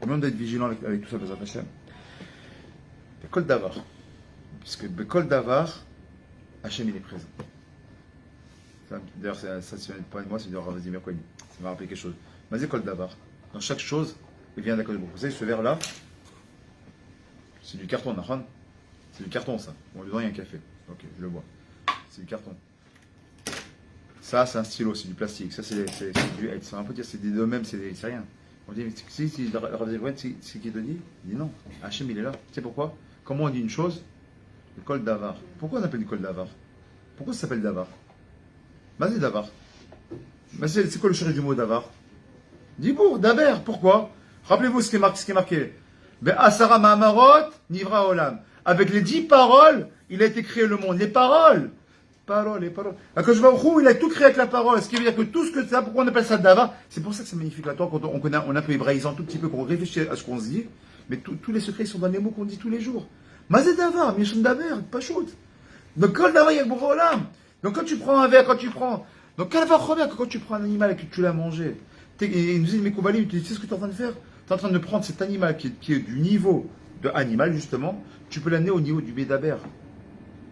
On demande d'être vigilant avec tout ça, Bezat Hashem. Bekol Davar. Puisque Bekol Davar, Hashem il est présent. D'ailleurs, ça c'est pas de moi, c'est de Rav Vladimir Kohen. Ça m'a rappelé quelque chose. Mais Bekol Davar. Dans chaque chose, il vient d'accord. Vous savez, ce verre-là, c'est du carton, Nachan. C'est du carton, ça. Bon, dedans, il y a un café. Ok, je le vois. C'est du carton. Ça, c'est un stylo, c'est du plastique. Ça, c'est du hate. On peut dire c'est des deux mêmes, c'est rien. On dit, c'est qui te dit? Il dit non. Hachem, il est là. Tu sais pourquoi? Comment on dit une chose? Le col d'Avar. Pourquoi on appelle du col d'Avar? Pourquoi ça s'appelle d'Avar? Vas-y, d'Avar. C'est quoi le chéri du mot d'Avar? Dibour, d'Aber. Pourquoi? Rappelez-vous ce qui est marqué. Asara Ma'amarot, Nivra Olam. Avec les 10 paroles, il a été créé le monde. Les paroles. Les paroles. Akadosh Baruch Hu, il a tout créé avec la parole. Ce qui veut dire que tout ce que ça, pourquoi on appelle ça Davar? C'est pour ça que c'est magnifique. Là, quand on a un peu hébraïsant un tout petit peu, qu'on réfléchit à ce qu'on se dit, mais tous les secrets sont dans les mots qu'on dit tous les jours. Mazé Davar, Mishon Davar, pas shoot. Donc, quand Davar, il y a le Bourg Olam. Donc, quand tu prends un verre, donc, quand tu prends un animal et que tu l'as mangé, il nous dit, mais Koubalim, tu sais ce que tu es en train de faire? Tu es en train de prendre cet animal qui est du niveau de animal, justement, tu peux l'amener au niveau du Bédaber.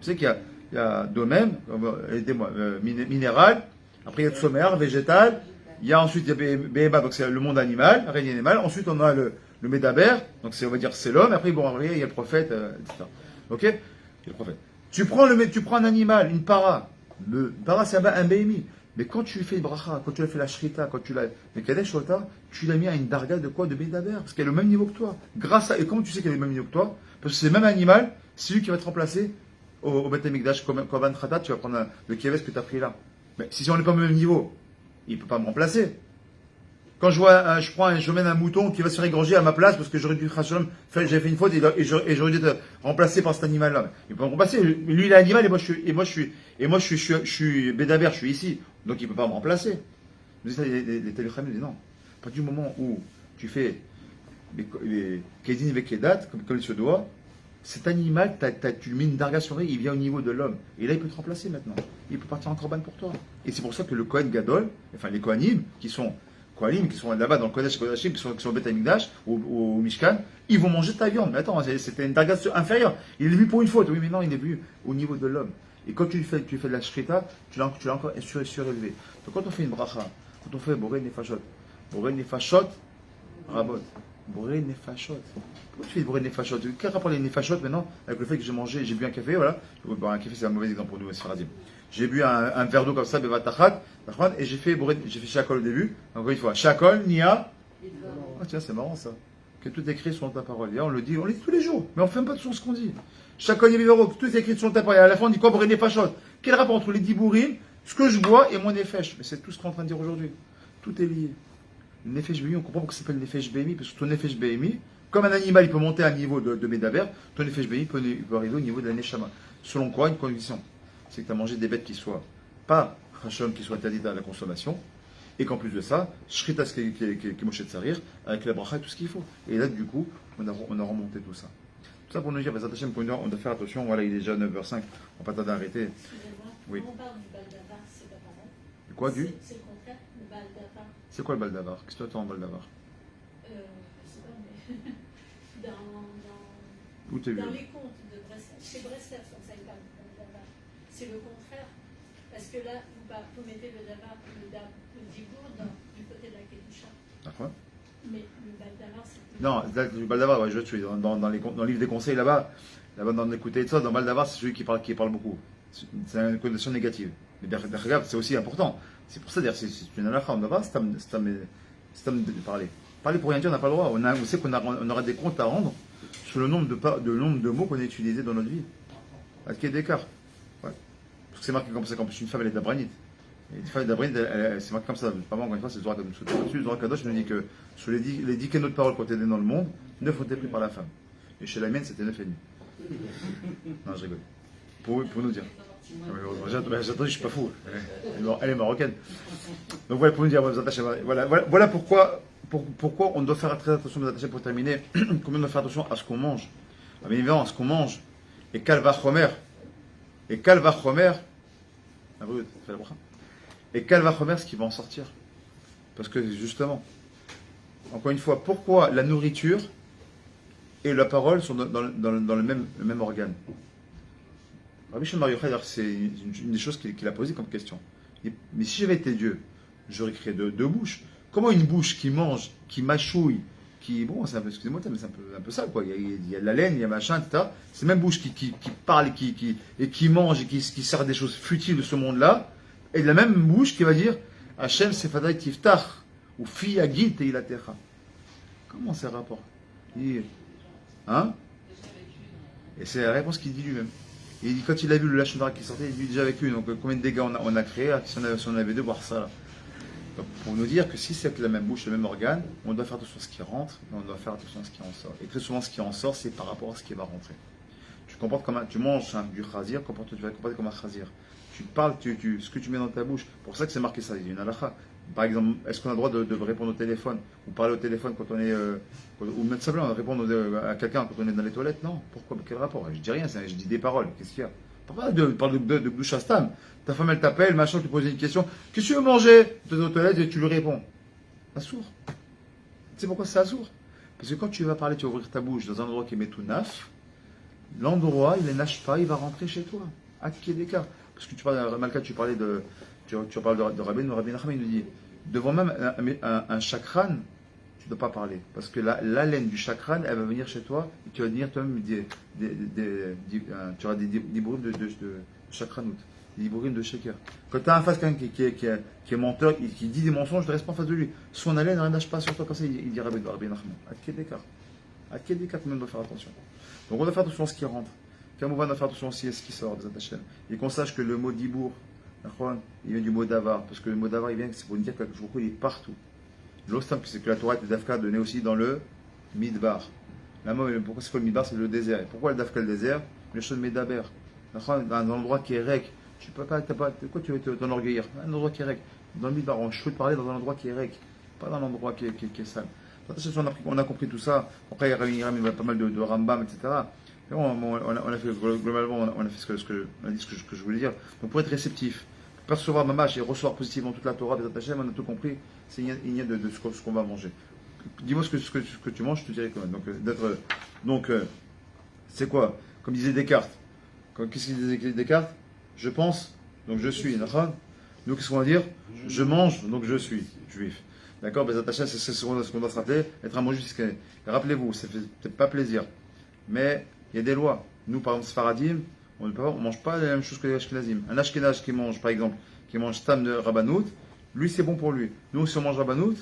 Tu sais qu'il y a domaine, aidez-moi, minéral, après il y a sommaire, végétal, il y a ensuite Béba, donc c'est le monde animal, règne animal, ensuite on a le Médaber, donc on va dire c'est l'homme, après bon, il y a le prophète, etc. Ok? Il y a le prophète. Tu prends un animal, une para, une para c'est un BMI, mais quand tu fais le bracha, quand tu as fait la shrita, quand tu l'as, le kadesh shota, tu l'as mis à une darga de quoi? De Bédaber, parce qu'elle est au même niveau que toi. Et comment tu sais qu'elle est au même niveau que toi? Parce que c'est le même animal, c'est lui qui va te remplacer au Beth Amikdash, Korban Khatat, tu vas prendre le Kéves que tu as pris là. Mais si on n'est pas au même niveau, il ne peut pas me remplacer. Quand je vois, je mène un mouton qui va se faire égorger à ma place parce que j'aurais dû, j'avais fait une faute et j'aurais dû être remplacé par cet animal-là. Il peut me remplacer. Lui, il est animal et je suis Bédaber, je suis ici. Donc il peut pas me remplacer. Les téléchamim disent non. À partir du moment où tu fais les Kedin avec Kedat, comme il se doit, cet animal, tu lui mets une darga sur lui, il vient au niveau de l'homme. Et là, il peut te remplacer maintenant. Il peut partir en corban pour toi. Et c'est pour ça que le Kohen Gadol, enfin les Kohanim, qui sont là-bas dans le Kodesh Kodashim, qui sont au Beth Amikdash, au Mishkan, ils vont manger ta viande. Mais attends, c'était une darga inférieure. Il est vu pour une faute. Oui, mais non, il est vu au niveau de l'homme. Et quand tu fais de la shrita, tu l'as encore surélevé. Donc quand on fait une bracha, quand on fait Boré Nefashot, Rabot, Boré Nefashot. Pourquoi tu fais Boré Nefashot? Quel rapport les Nefashot maintenant avec le fait que j'ai mangé, j'ai bu un café, voilà. Bon, un café c'est un mauvais exemple pour nous, c'est Faradim. J'ai bu un verre d'eau comme ça, Bevatachat, et j'ai fait Shakol au début. Encore une fois, Shakol, Nia. Ah tiens, c'est marrant ça. Que tout est écrit sur ta parole. Et on le dit tous les jours, mais on ne fait même pas toujours ce qu'on dit. Shakol, Yevivero, tout est écrit sur ta parole. Et à la fin, on dit quoi? Boré Nefashot. Quel rapport entre les Dibourim, ce que je bois et mon Nefesh? Mais c'est tout ce qu'on est en train de dire aujourd'hui. Tout est lié. Le Nefesh Behemi, on comprend pourquoi ça s'appelle Nefesh Behemi, parce que ton Nefesh Behemi, comme un animal, il peut monter à un niveau de Médaber, ton Nefesh Behemi peut arriver au niveau de la Neshama. Selon quoi? Une condition. C'est que tu as mangé des bêtes qui soient pas Hachom, qui soient interdites à la consommation, et qu'en plus de ça, Shritas qui Moshe Tsarir, avec la bracha et tout ce qu'il faut. Et là, du coup, on a remonté tout ça. Tout ça pour nous dire, on doit faire attention, voilà, il est déjà 9h05, on va pas tarder à arrêter. Excusez-moi, Oui. quand on parle du baldavar, c'est pas pareil. Quoi, C'est le contraire, le baldavar. C'est quoi le baldavar? Qu'est-ce que tu entends en baldavar? Je sais pas, mais Où t'es vu? dans les contes de Breslev, chez Breslev, comme ça, il parle du baldavar. C'est le contraire. Parce que là, vous mettez le davar, le dibour du côté de la Kedusha. D'accord. Mais le baldavar, c'est plus. Non, du baldavar, ouais, je suis dans le livre des conseils là-bas dans l'écouter de ça, dans baldavar, c'est celui qui parle beaucoup. C'est une connotation négative. Mais derrière, c'est aussi important. C'est pour ça, d'ailleurs, c'est une halakha, on n'a pas de parler. Parler pour rien dire, on n'a pas le droit. On sait qu'on aura des comptes à rendre sur le nombre de mots qu'on a utilisés dans notre vie. À quel d'écart. Ouais. Parce que c'est marqué comme ça, qu'en plus une femme elle est d'Abranite. Et une femme d'Abranite, c'est marqué comme ça. Pas moi, encore une fois, c'est le droit Kadosh. Le droit Kadosh nous dit que sur les 10 canaux de parole qu'on était dans le monde, 9 ont été pris par la femme. Et chez la mienne, c'était 9 et demi. Non, je rigole. Pour nous dire. J'attends, je suis pas fou. Elle est marocaine. Donc voilà, pour nous dire, voilà pourquoi on doit faire très attention, pour terminer, combien on doit faire attention à ce qu'on mange. Bien évidemment, à ce qu'on mange. Et Kalva Chomer. Et Kalva Chomer, ce qui va en sortir. Parce que justement, encore une fois, pourquoi la nourriture et la parole sont dans le même organe? Rabbi Shimon Bar Yochai, c'est une des choses qu'il a posées comme question. Mais si j'avais été Dieu, j'aurais créé deux bouches. Comment une bouche qui mange, qui mâchouille, bon, c'est un peu, excusez-moi, mais c'est un peu ça, quoi. Il y a de la laine, il y a machin, etc. C'est la même bouche qui parle et qui mange et qui sert des choses futiles de ce monde-là. Et de la même bouche qui va dire Hachem Sefadai Tiftach ou Fi Agid Teilatecha. Comment c'est le rapport? Hein? Et c'est la réponse qu'il dit lui-même. Il dit, quand il a vu le Lachon Hara qui sortait, il dit déjà avec lui. Donc combien de dégâts on a créé si on avait deux, voir ça là. Donc, pour nous dire que si c'est la même bouche, le même organe, on doit faire attention à ce qui rentre et on doit faire attention à ce qui en sort. Et très souvent, ce qui en sort, c'est par rapport à ce qui va rentrer. Tu manges du chazir, tu vas te comporter comme un chazir. Tu parles, ce que tu mets dans ta bouche. Pour ça que c'est marqué ça, il y a une halakha. Par exemple, est-ce qu'on a le droit de répondre au téléphone ou parler au téléphone quand on est ou même simplement répondre à quelqu'un quand on est dans les toilettes? Non. Pourquoi? Quel rapport? Je dis rien, je dis des paroles. Qu'est-ce qu'il y a? Parle de Gdouchastam. Ta femme elle t'appelle, machin, tu poses une question. Qu'est-ce que tu veux manger? Tu es aux toilettes et tu lui réponds. Assour. Tu sais pourquoi c'est assour? Parce que quand tu vas parler, tu vas ouvrir ta bouche dans un endroit qui est tout naf. L'endroit, il ne nage pas, il va rentrer chez toi. À qui est d'écart? Parce que tu parles, Malka, tu parlais tu parles de Rabbi Nachman, il nous dit, devant même un chakran, tu ne dois pas parler. Parce que la laine du chakran, elle va venir chez toi, et tu vas venir toi-même tu auras des bruits de chakranout, des bruits de shaker. Quand tu as en face quelqu'un qui est menteur, qui dit des mensonges, ne reste pas en face de lui. Son haleine ne nage pas sur toi comme ça, il dit Rabbi Nachman. À quel écart? À quel écart on doit faire attention? Donc on doit faire attention à ce qui rentre. Comme on va faire attention aussi à ce qui sort des attachés. Et qu'on sache que le mot dibour, il vient du mot davar. Parce que le mot davar, c'est pour nous dire que il est partout. L'ostam, c'est que la Torah est Dafka donnée aussi dans le Midbar. Pourquoi c'est quoi le Midbar? C'est le désert. Et pourquoi le Dafka le désert? Les choses Medaber. Dans un endroit qui est rec. Tu peux pas, quoi tu veux t'enorgueillir? Un endroit qui est rec. Dans le Midbar, je peux te parler dans un endroit qui est rec. Pas dans un endroit qui est sale. On a compris tout ça. Après, il y a pas mal de Rambam, etc. On a fait, globalement, on a fait ce que je voulais dire. Donc, pour être réceptif, pour percevoir Mamash et recevoir positivement toute la Torah, on a tout compris. C'est il y a de ce qu'on va manger. Dis-moi ce que tu manges, je te dirai quand même. Donc, c'est quoi? Comme disait Descartes. Qu'est-ce qu'il disait Descartes? Je pense, donc je suis. Nous, qu'est-ce qu'on va dire? Je mange, donc je suis juif. D'accord? C'est ce qu'on doit se rappeler. Être un bon juif, rappelez-vous, ça fait peut-être pas plaisir. Mais il y a des lois. Nous, par exemple, Sfaradim, on ne mange pas la même chose que les Ashkenazim. Un Ashkenaz qui mange, par exemple, qui mange Stam de Rabbanout, lui, c'est bon pour lui. Nous, si on mange Rabbanout,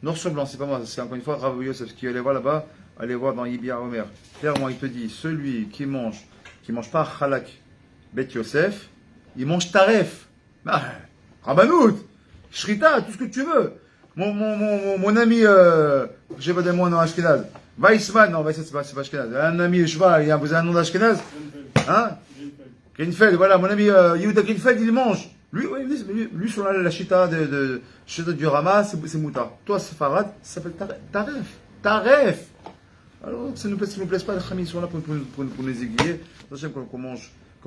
noir sur blanc, c'est pas moi, c'est encore une fois Rav Yosef qui allait voir là-bas, allez voir dans Yibia Omer. Clairement, il te dit, celui qui mange pas Chalak Bet Yosef, il mange Taref. Rabbanout, Shrita, tout ce que tu veux. Mon ami, j'ai pas de moi, non, Ashkenaz. Weissman, non, Weissman, c'est pas Ashkenaz. Un ami, je sais pas, vous avez un nom d'Ashkenaz? Hein? Greenfeld, voilà, mon ami Yehuda Greenfeld, il mange. Lui sur la chita du Rama, c'est Mouta. Toi, Sefarad, ça s'appelle Taref. Alors, ça ne nous plaise pas, les amis, ils sont là pour nous aiguiller. J'aime qu'on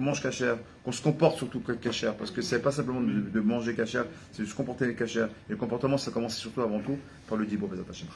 mange cachère, qu'on se comporte surtout cachère, parce que c'est pas simplement de manger cachère, c'est de se comporter cachère. Et le comportement, ça commence surtout avant tout par le Dibur Bezat Hashem.